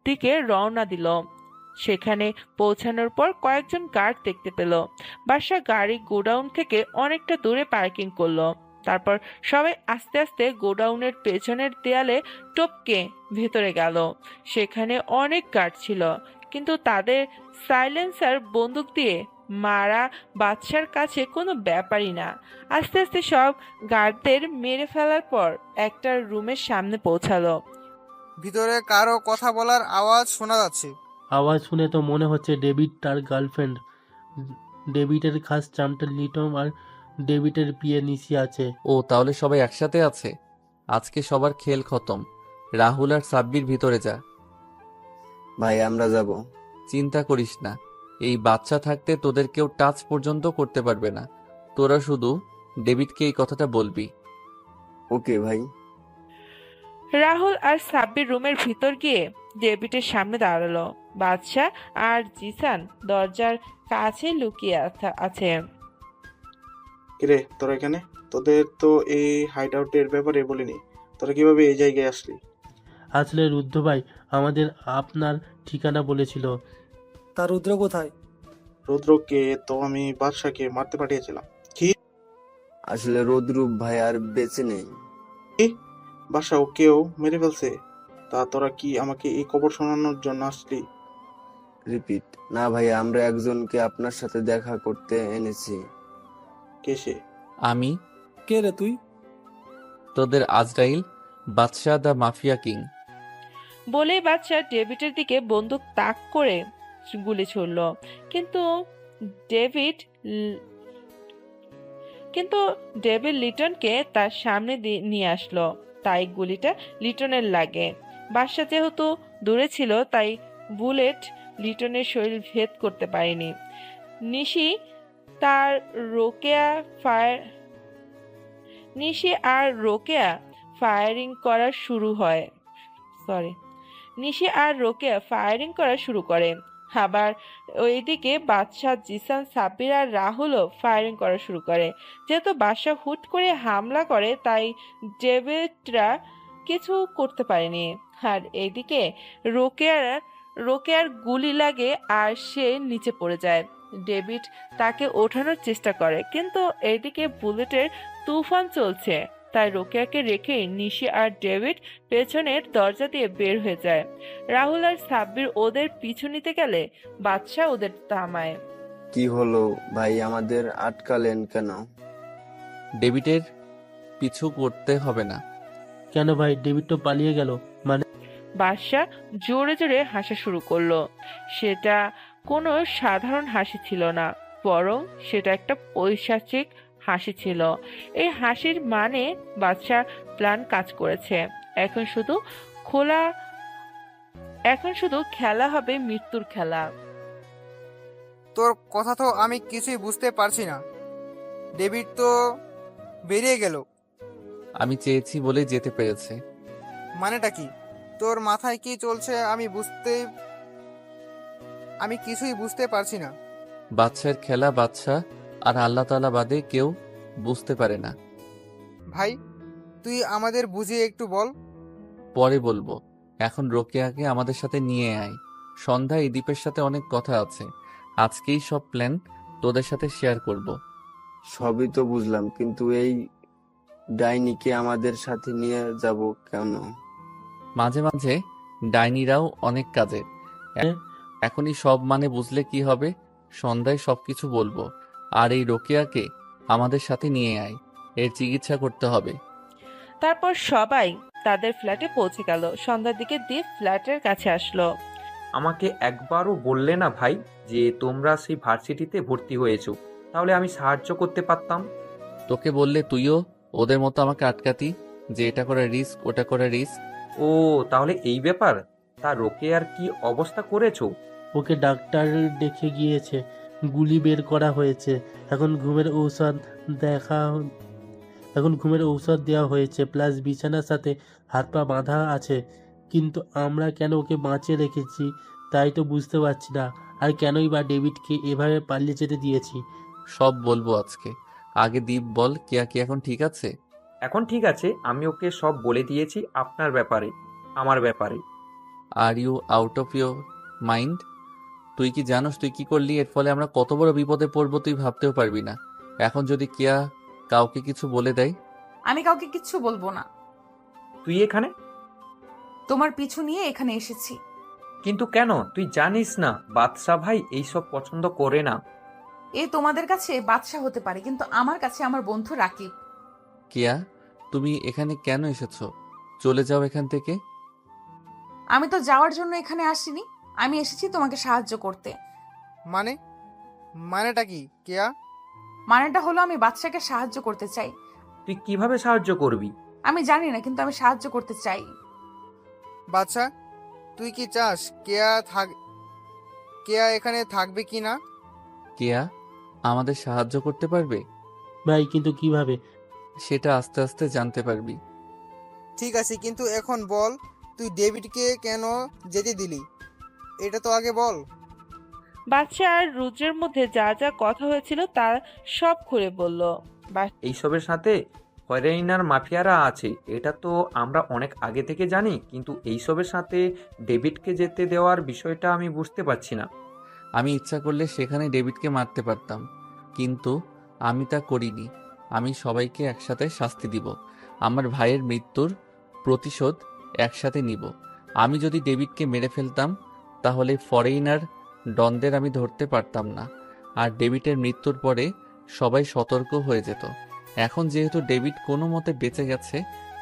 দিকে রওনা দিল। সেখানে পৌঁছানোর পর কয়েকজন গার্ড দেখতে পেল। বাদশাহ গাড়ি গোডাউন থেকে অনেকটা দূরে পার্কিং করলো। তারপর সবাই আস্তে আস্তে গোডাউনের পেছনের দেয়ালে টপকে ভেতরে গেল। সেখানে অনেক গার্ড ছিল, কিন্তু তাদের সাইলেন্সার বন্দুক দিয়ে মারা বাদশার কাছে কোনো ব্যাপারই না। আস্তে আস্তে সব গার্ডদের মেরে ফেলার পর একটা রুমের সামনে পৌঁছালো। ভিতরে কারো কথা বলার আওয়াজ শোনা যাচ্ছে। আওয়াজ শুনে তো মনে হচ্ছে ডেভিড তার গার্লফ্রেন্ড। ডেভিডের খাস চামটা লিটম আর ডেভিডের বিয়ে নিশি আছে। ও, তাহলে সবাই একসাথে আছে। আজকে সবার খেল খতম। রাহুল আর সাব্বির ভিতরে যা। ভাই, আমরা যাব। চিন্তা করিস না, এই বাচ্চা থাকতে তোদের কেউ টাচ পর্যন্ত করতে পারবে না। তোরা শুধু ডেভিডকে এই কথাটা বলবি। ওকে ভাই। রাহুল আর সাব্বির রুমের ভিতর গিয়ে ডেভিডের সামনে দাঁড়ালো। বাদশা আর জিসান দরজার কাছে লুকিয়ে আছে। কিরে, তোরা এখানে? তোদের তো এই হাইড আউটের ব্যাপারে বলিনি, তোরা কিভাবে এই জায়গায় আসলি? আসলে রুদ্র ভাই আমাদের আপনার ঠিকানা বলেছিল। তার রুদ্র কোথায়? রুদ্রকে তো আমি বাদশাকে মারতে পাঠিয়েছিলাম। কি? আসলে রোদ্রুপ ভাই আর বেঁচে নেই। বাদশা ওকেও মেরে ফেলছে? তা তোরা কি আমাকে এই খবর শোনানোর জন্য আসলি? রিপিট। না ভাই, আমরা একজনকে আপনার সাথে দেখা করতে এনেছি। কে সে? আমি। কে রে তুই? তোদের আজরাইল, বাদশাহ দ্য মাফিয়া কিং। বলেই বাদশা ডেভিডের দিকে বন্দুক তাক করে গুলি ছুড়ল। কিন্তু ডেভিড লিটনকে তার সামনে নিয়ে আসলো, তাই গুলিটা লিটনের লাগে। বাদশা যেহেতু দূরে ছিল তাই বুলেট লিটনের শরীর ভেদ করতে পারেনি। নিশি আর রোকেয়া ফায়ারিং করা শুরু করে। আবার ওইদিকে বাদশাহ, জিসান, সাব্বির আর রাহুলও ফায়ারিং করা শুরু করে। যেহেতু বাদশাহ হুট করে হামলা করে তাই ডেভিডরা কিছু করতে পারেনি। আর এইদিকে রোকেয়ার গুলি লাগে আর সে নিচে পড়ে যায়। ডেভিড তাকে ওঠানোর চেষ্টা করে, কিন্তু এইদিকে বুলেটের তুফান চলছে, তাই রোকেয়াকে রেখে নিশি আর ডেভিড পেছনের দরজা দিয়ে বের হয়ে যায়। রাহুল আর সাব্বির ওদের পিছু নিতে গেলে বাদশা ওদের থামায়। কি হলো ভাই, আমাদের আটকালেন কেন? ডেভিডের পিছু করতে হবে না। কেন ভাই, ডেভিড তো পালিয়ে গেল। মানে? বাদশা জোরে জোরে হাসা শুরু করলো। সেটা কোনো সাধারণ হাসি ছিল না, বরং সেটা একটা পৈশাচিক হাসি ছিল। এই হাসির মানে বাদশার প্ল্যান কাজ করেছে। এখন শুধু খেলা হবে মৃত্যুর খেলা। তোর কথা তো আমি কিছুই বুঝতে পারছি না। ডেভিড তো বেরিয়ে গেল। আমি চেয়েছি বলে যেতে পেরেছে। মানেটা কি? তোর মাথায় কি চলছে আমি কিছুই বুঝতে পারছি না। বাদশার খেলা বাদশা আর আল্লাহ তাআলা বাদে কেউ বুঝতে পারে না। ভাই, তুই আমাদের বুঝিয়ে একটু বল। পরে বলবো, এখন রোকেয়াকে আমাদের সাথে নিয়ে আয়। সন্ধ্যায় এই দ্বীপের সাথে অনেক কথা আছে, আজকেই সব প্ল্যান তোদের সাথে শেয়ার করব। সবই তো বুঝলাম, কিন্তু এই ডাইনিকে আমাদের সাথে নিয়ে যাব কেন? মাঝে মাঝে ডাইনিরাও অনেক কাজের। এখনই সব মানে বুঝলে কি হবে? সন্ধ্যায় সবকিছু বলবো। আর এই রোকেয়াকে আমাদের সাথে নিয়ে আয়, এর চিকিৎসা করতে হবে। তারপর সবাই তাদের ফ্ল্যাটে পৌঁছে গেল। সন্ধ্যার দিকে দীপ ফ্ল্যাটের কাছে আসলো। আমাকে একবারও বললে না ভাই যে তোমরা সেই ভার্সিটিতে ভর্তি হয়েছো, তাহলে আমি সাহায্য করতে পারতাম। তোকে বললে তুইও ওদের মতো আমাকে আটকাতি যে এটা করা রিস্ক, ওটা করা রিস্ক। ও, তাহলে এই ব্যাপার। তা রোকেয়ার কি অবস্থা করেছো? ওকে ডাক্তার দেখে গিয়েছে, গুলি বের করা হয়েছে, এখন ঘুমের ঔষধ দেওয়া হয়েছে, প্লাস বিছানার সাথে হাত পা বাঁধা আছে। কিন্তু আমরা কেন ওকে বাঁচিয়ে রেখেছি তাই তো বুঝতে পারছি না, আর কেনই বা ডেভিডকে এভাবে পালিয়ে যেতে দিয়েছি। সব বলবো আজকে। আগে দীপ বল, কেয়া কি এখন ঠিক আছে? এখন ঠিক আছে, আমি ওকে সব বলে দিয়েছি আপনার ব্যাপারে, আমার ব্যাপারে। Are you out of your mind? তুই কি জানোস তুই কি করলি? এর ফলে আমরা কত বড় বিপদে পড়বো তুই ভাবতেও পারবি না। এখন যদি কেয়া কাউকে কিছু বলে দেয়? আমি কাউকে কিচ্ছু বলবো না। তুই এখানে? তোমার পিছু নিয়ে এখানে এসেছি। কিন্তু কেন? তুই জানিস না বাদশা ভাই এইসব পছন্দ করে না। এ তোমাদের কাছে বাদশা হতে পারে, কিন্তু আমার কাছে আমার বন্ধু রাকিব। কেয়া, তুমি এখানে কেন এসেছো? চলে যাও এখান থেকে। আমি তো যাওয়ার জন্য এখানে আসিনি, আমি এসেছি তোমাকে সাহায্য করতে। মানেটা কি কেয়া? মানেটা হলো আমি বাদশাকে সাহায্য করতে চাই। তুই কিভাবে সাহায্য করবি? আমি জানি না, কিন্তু আমি সাহায্য করতে চাই। বাচ্চা, তুই কি চাস কেয়া এখানে থাকবে কি না? কেয়া আমাদের সাহায্য করতে পারবে? ভাই, কিন্তু কিভাবে? সেটা আস্তে আস্তে জানতে পারবি। ঠিক আছে, কিন্তু এখন বল, তুই ডেভিডকে কেন যেতে দিলি? এটা তো আগে বল। বাদশা আর রুদ্রের মধ্যে যা যা কথা হয়েছিল তা সব খুলে বলল। এইসবের সাথে ফরেইনার মাফিয়ারা আছে, এটা তো আমরা অনেক আগে থেকে জানি, কিন্তু এইসবের সাথে ডেভিডকে যেতে দেওয়ার বিষয়টা আমি বুঝতে পারছি না। আমি ইচ্ছা করলে সেখানে ডেভিডকে মারতে পারতাম, কিন্তু আমি তা করিনি। আমি সবাইকে একসাথে শাস্তি দিব। আমার ভাইয়ের মৃত্যুর প্রতিশোধ একসাথে নিব। আমি যদি ডেভিডকে মেরে ফেলতাম তাহলে ফরেইনার ডনদের আমি ধরতে পারতাম না, আর ডেভিডের মৃত্যুর পরে সবাই সতর্ক হয়ে যেত। এখন যেহেতু ডেভিড কোনো মতে বেঁচে গেছে,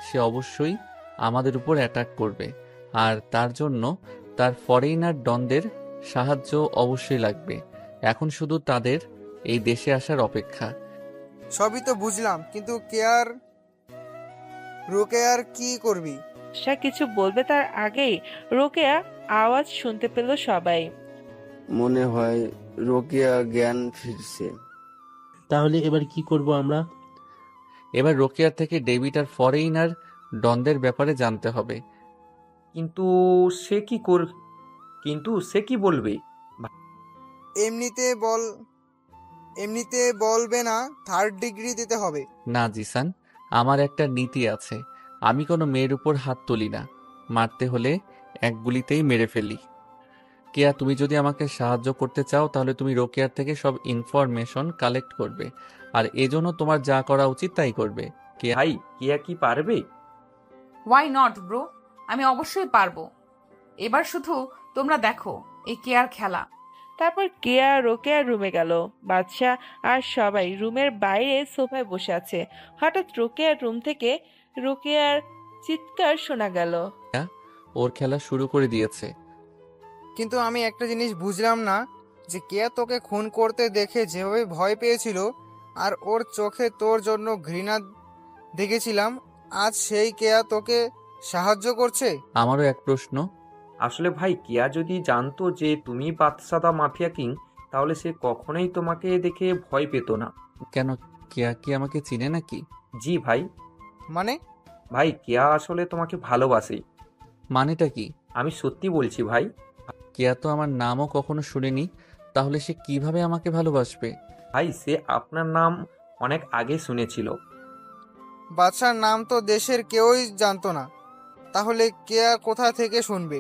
সে অবশ্যই আমাদের উপর অ্যাটাক করবে, আর তার জন্য তার ফরেইনার ডনদের সাহায্য অবশ্যই লাগবে। এখন শুধু তাদের এই দেশে আসার অপেক্ষা। সবই তো বুঝলাম, কিন্তু রোকেয়ার কি করবি? সে কিছু বলবে তার আগেই রোকেয়া আওয়াজ শুনতে পেল সবাই। মনে হয় রোকেয়া জ্ঞান ফিরছে। তাহলে এবার কি করব আমরা? এবার রোকেয়ার থেকে ডেভিড আর ফরেইনার ডনদের ব্যাপারে জানতে হবে। কিন্তু সে কি বলবে? এমনিতে বলবে না, 3rd ডিগ্রি দিতে হবে। না জিসান, আমার একটা নীতি আছে। আমি কোনো মেয়ের উপর হাত তুলি না, মারতে হলে এক গুলিতেই মেরে ফেলি। কেয়া, তুমি যদি আমাকে সাহায্য করতে চাও তাহলে তুমি রোকেয়ার থেকে সব ইনফরমেশন কালেক্ট করবে, আর এজন্য তোমার যা করা উচিত তাই করবে। ভাই, কেয়া কি পারবে? ওয়াই নট ব্রো, আমি অবশ্যই পারবো। এবার শুধু তোমরা দেখো এই কেয়ার খেলা। তারপর কেয়া রোকেয়ার রুমে গেল। বাদশা আর সবাই রুমের বাইরে সোফায় বসে আছে। হঠাৎ রোকেয়ার রুম থেকে রোকেয়ার চিৎকার শোনা গেল। ওর খেলা শুরু করে দিয়েছে। কিন্তু আমি একটা জিনিস বুঝলাম না, যে কেয়া তোকে খুন করতে দেখে যেভাবে ভয় পেয়েছিল, আর ওর চোখে তোর জন্য ঘৃণা দেখেছিলাম, আজ সেই কেয়া তোকে সাহায্য করছে। আমারও এক প্রশ্ন। আসলে ভাই, কেয়া যদি জানতো যে তুমি বাদশাদা মাফিয়া কিং, তাহলে সে কখনোই তোমাকে দেখে ভয় পেত না। কেন, কেয়া কি আমাকে চিনে নাকি? জি ভাই। মানে? ভাই, কেয়া আসলে তোমাকে ভালোবাসে। মানেটা কি? আমি সত্যি বলছি ভাই। কেয়া তো আমার নামও কখনো শুনেনি, তাহলে সে কিভাবে আমাকে ভালোবাসবে? ভাই সে আপনার নাম অনেক আগে শুনেছিল। বাদশার নাম তো দেশের কেউই জানতো না, তাহলে কেয়া কোথা থেকে শুনবে?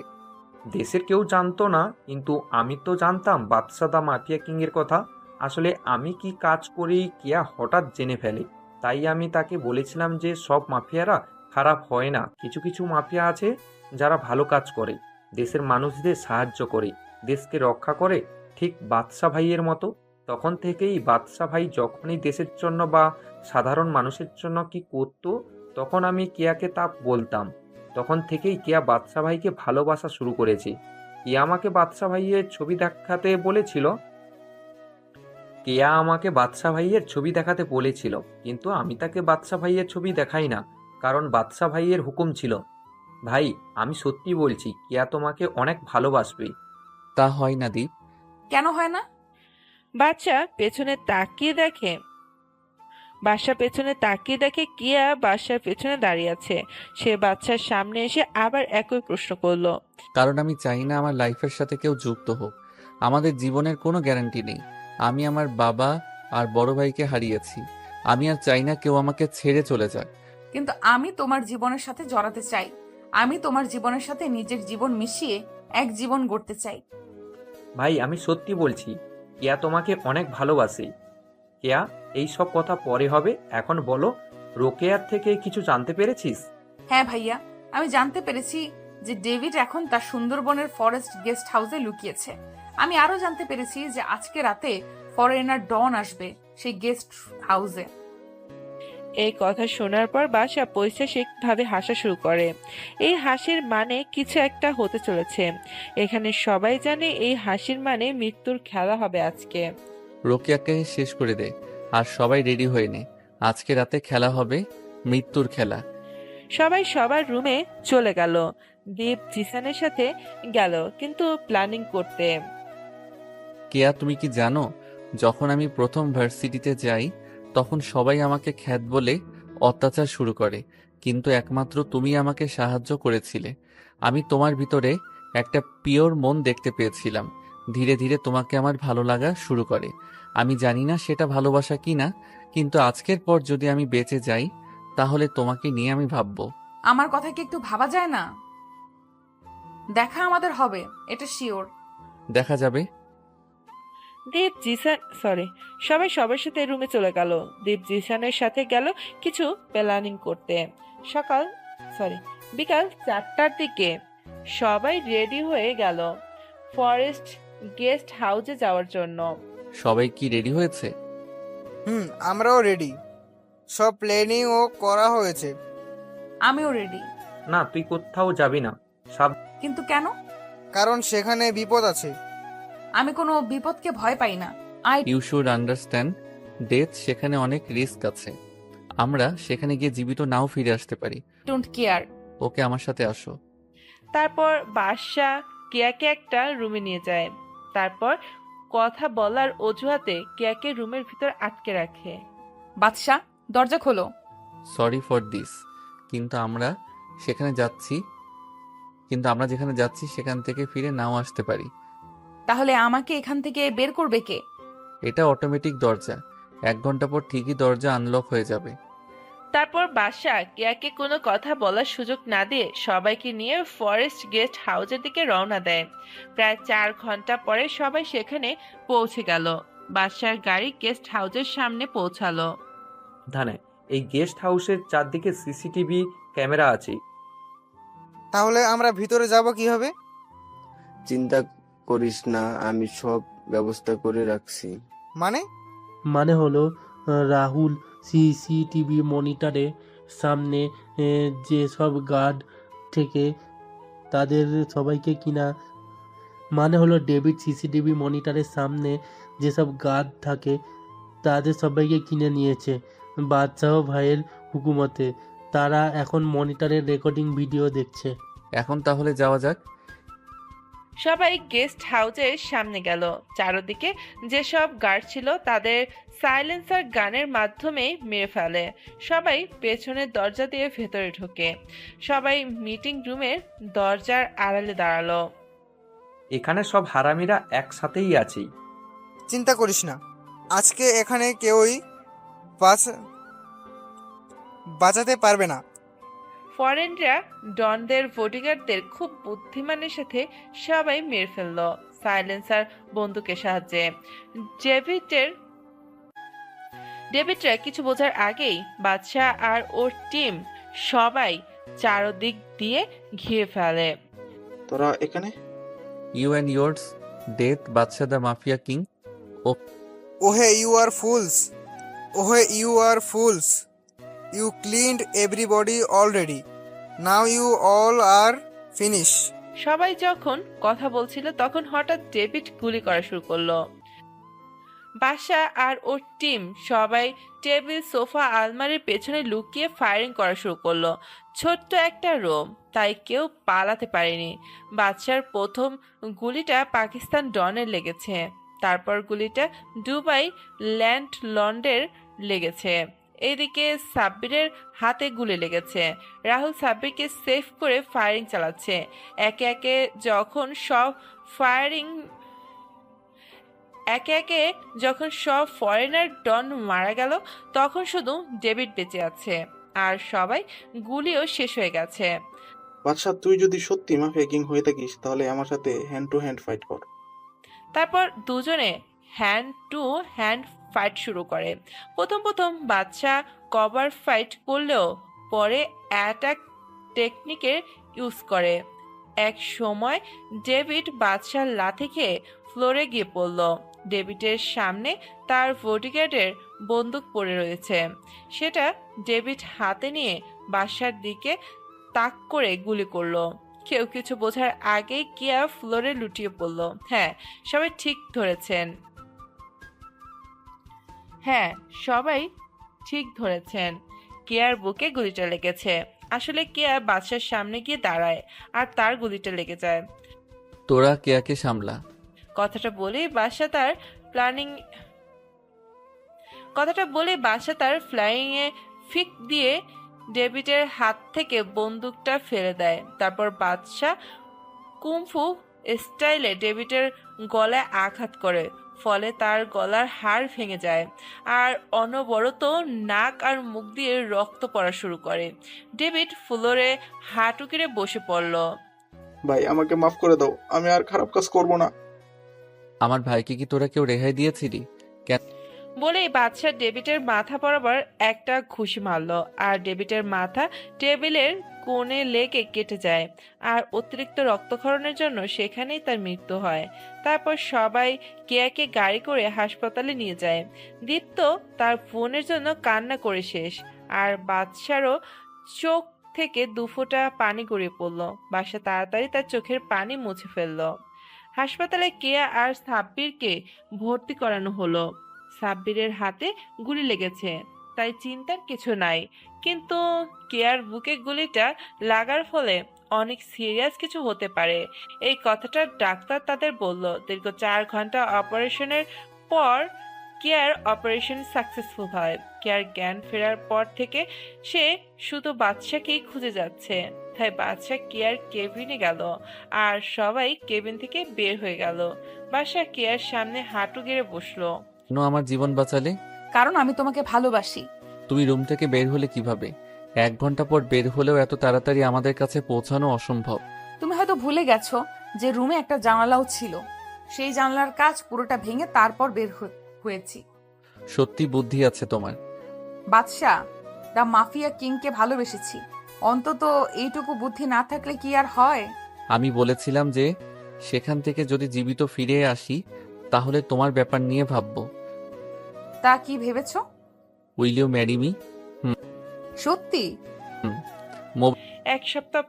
দেশের কেউ জানতো না, কিন্তু আমি তো জানতাম বাদশা দা মাফিয়া কিংয়ের কথা। আসলে আমি কি কাজ করি কেয়া হঠাৎ জেনে ফেলে, তাই আমি তাকে বলেছিলাম যে সব মাফিয়ারা খারাপ হয় না, কিছু কিছু মাফিয়া আছে যারা ভালো কাজ করে, দেশের মানুষদের সাহায্য করে, দেশকে রক্ষা করে, ঠিক বাদশা ভাইয়ের মতো। তখন থেকেই বাদশা ভাই যখনই দেশের জন্য বা সাধারণ মানুষের জন্য কি করতো, তখন আমি কেয়াকে তা বলতাম। তখন থেকেই কেয়া বাদশা ভাইকে ভালোবাসা শুরু করেছে। কেয়া আমাকে বাদশা ভাইয়ের ছবি দেখাতে বলেছিল কিন্তু আমি তাকে বাদশা ভাইয়ের ছবি দেখাই না, কারণ বাদশা ভাইয়ের হুকুম ছিল। ভাই আমি সত্যি বলছি, কেয়া তোমাকে অনেক ভালোবাসবে। তা হয় না দীপ। কেন হয় না? বাচ্চা পেছনে তাকিয়ে দেখে কিয়া বাসার পেছনে দাঁড়িয়ে আছে। সে বাচ্চার সামনে এসে আবার একই প্রশ্ন করলো। কারণ আমি চাই না আমার লাইফের সাথে কেউ যুক্ত হোক। আমাদের জীবনের কোনো গ্যারান্টি নেই। আমি আমার বাবা আর বড় ভাইকে হারিয়েছি। আমি আর চাই না কেউ আমাকে ছেড়ে চলে যাক। কিন্তু আমি তোমার জীবনের সাথে জড়াতে চাই। আমি তোমার জীবনের সাথে নিজের জীবন মিশিয়ে এক জীবন গড়তে চাই। ভাই আমি সত্যি বলছি, কেয়া তোমাকে অনেক ভালোবাসে। কেয়া এই সব কথা পরে হবে, এখন বলো, রোকেয়ার থেকে কিছু জানতে পেরেছিস? হ্যাঁ ভাইয়া, আমি জানতে পেরেছি যে ডেভিড এখন তার সুন্দরবনের ফরেস্ট গেস্ট হাউসে লুকিয়েছে। আমি আরো জানতে পেরেছি যে আজকে রাতে ফরেনার ডন আসবে সেই গেস্ট হাউসে। এই কথা শোনার পর বাসা পৈশাসিকভাবে হাসা শুরু করে। এই হাসির মানে কিছু একটা হতে চলেছে। এখানে সবাই জানে এই হাসির মানে মৃত্যুর খেলা হবে আজকে। রোকেয়াকে শেষ করে দে আর সবাই রেডি হয়ে নে। আজকে রাতে খেলা হবে মৃত্যুর খেলা। সবাই সবার রুমে চলে গেল। দীপ জিসানের সাথে গেল কিন্তু প্ল্যানিং করতে। কেয়া তুমি কি জানো, যখন আমি প্রথম ভার্সিটিতে যাই তখন সবাই আমাকে খ্যাত বলে অত্যাচার শুরু করে, কিন্তু একমাত্র তুমি আমাকে সাহায্য করেছিলে। আমি তোমার ভিতরে একটা পিওর মন দেখতে পেয়েছিলাম। ধীরে ধীরে তোমাকে আমার ভালো লাগা শুরু করে। আমি জানি না সেটা ভালোবাসা কিনা, কিন্তু আজকের পর যদি আমি বেঁচে যাই তাহলে তোমাকে নিয়ে আমি ভাববো। আমার কথা কি একটু ভাবা যায় না? দেখা আমাদের হবে, এটা শিওর। দেখা যাবে। সবাই সবার সাথে রুমে চলে গেল। দীপ জিসানের সাথে গেল কিছু প্ল্যানিং করতে। বিকাল 4টার দিকে সবাই রেডি হয়ে গেল ফরেস্ট গেস্ট হাউসে যাওয়ার জন্য। সবাই কি রেডি হয়েছে? আমরাও রেডি। সব প্ল্যানিং ও করা হয়েছে। আমিও রেডি। না তুই কোথাও যাবি না। কিন্তু কেন? কারণ সেখানে বিপদ আছে। আমি কোনো বিপদকে ভয় পাই না। ইউ শুড আন্ডারস্ট্যান্ড, ডেথ সেখানে অনেক রিস্ক আছে। আমরা সেখানে গিয়ে জীবিত নাও ফিরে আসতে পারি। Don't care. ওকে আমার সাথে আসো। তারপর বাদশা কেয়াকে একটা রুমে নিয়ে যায়। তারপর কথা বলার অজুহাতে কেয়াকে রুমের ভিতর আটকে রাখে। বাদশা দরজা খোলো। সরি ফর দিস, কিন্তু আমরা যেখানে যাচ্ছি সেখান থেকে ফিরে নাও আসতে পারি। তাহলে আমাকে এখান থেকে বের করবে কে? এটা অটোমেটিক দরজা, 1 ঘন্টা পর ঠিকই দরজা আনলক হয়ে যাবে। তারপর বাদশা কেয়াকে কোনো কথা বলার সুযোগ না দিয়ে সবাইকে নিয়ে ফরেস্ট গেস্ট হাউসের দিকে রওনা দেয়। প্রায় 4 ঘন্টা পরে সবাই সেখানে পৌঁছে গেল। বাদশার গাড়ি গেস্ট হাউসের সামনে পৌঁছালো। ধানে এই গেস্ট হাউসের চারদিকে সিসিটিভি ক্যামেরা আছে। তাহলে আমরা ভিতরে যাব কিভাবে? চিন্তা করিস না, আমি সব ব্যবস্থা করে রাখছি। মানে হলো রাহুল সিসিটিভি মনিটরে সামনে যে সব গার্ড থেকে তাদের সবাইকে কিনা, মানে হলো ডেভিড সিসিটিভি মনিটরের সামনে যেসব গার্ড থাকে তাদের সবাইকে কিনে নিয়েছে বাদশাহ ভাইয়ের হুকুমতে। তারা এখন মনিটরের রেকর্ডিং ভিডিও দেখছে। এখন তাহলে যাওয়া যাক। সবাই গেস্ট হাউসের সামনে গেল। চারদিকে যেসব গার্ড ছিল তাদের সাইলেন্সার গানের মাধ্যমে মেরে ফেলে। সবাই পেছনের দরজা দিয়ে ভেতরে ঢোকে। সবাই মিটিং রুমের দরজার আড়ালে দাঁড়ালো। এখানে সব হারামিরা একসাথেই আছি। চিন্তা করিস না, আজকে এখানে কেউই বাঁচ- বাঁচাতে পারবে না। ফরেনরা ডনদের বডিগার্ডদের খুব বুদ্ধিমানের সাথে সবাই মেরে ফেললো সাইলেন্সার বন্দুকের সাহায্যে। ডেভিডরা কিছু বোঝার আগেই বাদশাহ আর ওর টিম সবাই চারদিক দিয়ে ঘিরে ফেলে। তোরা এখানে? You and years death Badshah the mafia king. ও ওহে ইউ আর ফুলস, ওহে you are fools, you cleaned everybody already, now you all are finish. সবাই যখন কথা বলছিল তখন হঠাৎ ডেভিড গুলি করা শুরু করলো। বাদশা আর ওর টিম সবাই টেবিল, সোফা, আলমারির পেছনে লুকিয়ে ফায়ারিং করা শুরু করলো। ছোট্ট একটা রুম, তাই কেউ পালাতে পারেনি। বাদশার প্রথম গুলিটা পাকিস্তান ডনের লেগেছে, তারপর গুলিটা দুবাই ল্যান্ডলন্ডের লেগেছে। এদিকে সাব্বিরের হাতে গুলি লেগেছে। রাহুল সাব্বিরকে সেভ করে ফায়ারিং চালাচ্ছে। একে একে যখন সব ফরেনার ডন মারা গেল তখন শুধু ডেভিড বেঁচে আছে, আর সবাই গুলিও শেষ হয়ে গেছে। বাদশা, তুই যদি সত্যি মাফিয়া কিং হয়ে থাকিস তাহলে আমার সাথে হ্যান্ড টু হ্যান্ড ফাইট কর। তারপর দুজনে হ্যান্ড টু হ্যান্ড ফাইট শুরু করে। প্রথম বাদশা কভার ফাইট করলেও পরে অ্যাটাক টেকনিকের ইউজ করে। এক সময় ডেভিড বাদশার লাথি খেয়ে ফ্লোরে গিয়ে পড়ল। ডেভিডের সামনে তার বডিগার্ডের বন্দুক পড়ে রয়েছে, সেটা ডেভিড হাতে নিয়ে বাদশার দিকে তাক করে গুলি করলো। কেউ কিছু বোঝার আগেই কিয়া ফ্লোরে লুটিয়ে পড়ল। হ্যাঁ, সবাই ঠিক ধরেছেন, কেয়ার বুকে গুলিটা লেগেছে। আসলে কেয়া বাদশার সামনে গিয়ে দাঁড়ায় আর তার গুলিটা লেগে যায়। তোরা কেয়াকে সামলা। কথাটা বলে বাদশা তার ফ্লাইং এ ফিক দিয়ে ডেভিডের হাত থেকে বন্দুকটা ফেলে দেয়। তারপর বাদশা কুমফু স্টাইলে ডেভিডের গলায় আঘাত করে, ফলে তার গলার হাড় ভেঙে যায় আর অনবরত নাক আর মুখ দিয়ে রক্ত পড়া শুরু করে। ডেভিড ফ্লোরে হাঁটু গেড়ে বসে পড়ল। ভাই, আমাকে মাফ করে দাও, আমি আর খারাপ কাজ করব না। আমার ভাইকে কি তোরা কেউ রেহাই দিয়েছিলি? বলেই বাদশা ডেভিডের মাথা বরাবর একটা ঘুষি মারল, আর ডেভিডের মাথা টেবিলের কোণে লেগে কেটে যায়, আর অতিরিক্ত রক্তক্ষরণের জন্য সেখানেই তার মৃত্যু হয়। তারপর সবাই কেয়াকে গাড়ি করে হাসপাতালে নিয়ে যায়। দীপ্ত তার বোনের জন্য কান্না করে শেষ, আর বাদশারও চোখ থেকে দুফোঁটা পানি গড়িয়ে পড়ল। বাদশা তাড়াতাড়ি তার চোখের পানি মুছে ফেলল। হাসপাতালে কেয়া আর সাব্বিরকে ভর্তি করানো হলো। সাব্বিরের হাতে গুলি লেগেছে, তাই চিন্তার কিছু নাই, কিন্তু কেয়ার বুকে গুলিটা লাগার ফলে অনেক সিরিয়াস কিছু হতে পারে। এই কথাটা ডাক্তার তাদের বলল। দীর্ঘ 4 ঘন্টা অপারেশনের পর কেয়ার অপারেশন সাকসেসফুল হয়। কেয়ার জ্ঞান ফেরার পর থেকে সে শুধু বাদশাকেই খুঁজে যাচ্ছে, তাই বাদশা কেয়ার কেবিনে গেল আর সবাই কেবিন থেকে বের হয়ে গেল। বাদশা কেয়ার সামনে হাঁটু গেড়ে বসলো। কেন আমার জীবন বাঁচালে? কারণ আমি তোমাকে ভালোবাসি। তুমি রুম থেকে বের হলে কিভাবে? 1 ঘন্টা পর বের হলেও এত তাড়াতাড়ি আমাদের কাছে পৌঁছানো অসম্ভব। তুমি হয়তো ভুলে গেছো যে রুমে একটা জানালাও ছিল। সেই জানলার কাচ পুরোটা ভেঙে তারপর বের হয়েছি। সত্যি বুদ্ধি আছে তোমার। বাদশা দা মাফিয়া কিংকে ভালোবেসেছি, অন্তত এইটুকু বুদ্ধি না থাকলে কি আর হয়? আমি বলেছিলাম যে সেখান থেকে যদি জীবিত ফিরে আসি তাহলে তোমার ব্যাপার নিয়ে ভাববো। তা কি ভেবেছো? Will you marry me? সত্যি? এক সপ্তাহ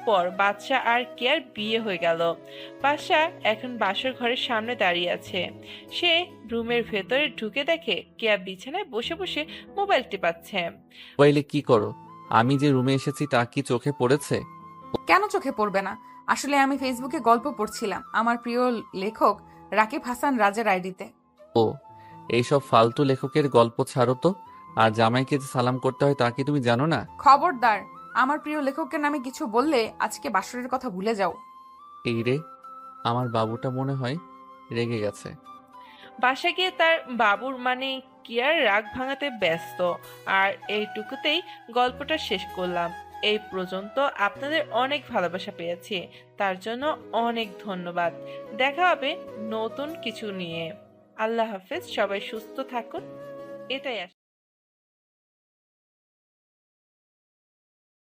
পর বাদশা আর কেয়ার বিয়ে হয়ে গেল। বাদশা এখন বাসর ঘরের সামনে দাঁড়িয়ে আছে। সে রুমের ভেতরে ঢুকে দেখে কেয়া বিছানায় বসে বসে মোবাইল টিপাচ্ছে। মোবাইলে কি করো? আমি যে রুমে এসেছি তা কি চোখে পড়েছে? কেন চোখে পড়বে না? আসলে আমি ফেসবুকে গল্প পড়ছিলাম আমার প্রিয় লেখক রাকিব হাসান রাজের আইডিতে। ও, এইসব ফালতু লেখকের গল্প ছাড়ো তো। আর জামাইকে যে সালাম করতে হয় তা কি তুমি জানো না? খবরদার, আমার প্রিয় লেখকের নামে কিছু বললে আজকে বাসরের কথা ভুলে যাও। এই রে, আমার বাবুটা মনে হয় রেগে গেছে। বাসায় গিয়ে তার বাবুর মানে কিয়ার রাগ ভাঙাতে ব্যস্ত। আর এইটুকুতেই গল্পটা শেষ করলাম। এই পর্যন্ত আপনাদের অনেক ভালোবাসা পেয়েছি, তার জন্য অনেক ধন্যবাদ। দেখা হবে নতুন কিছু নিয়ে। আল্লাহ হাফেজ, সবাই সুস্থ থাকুন, এটাই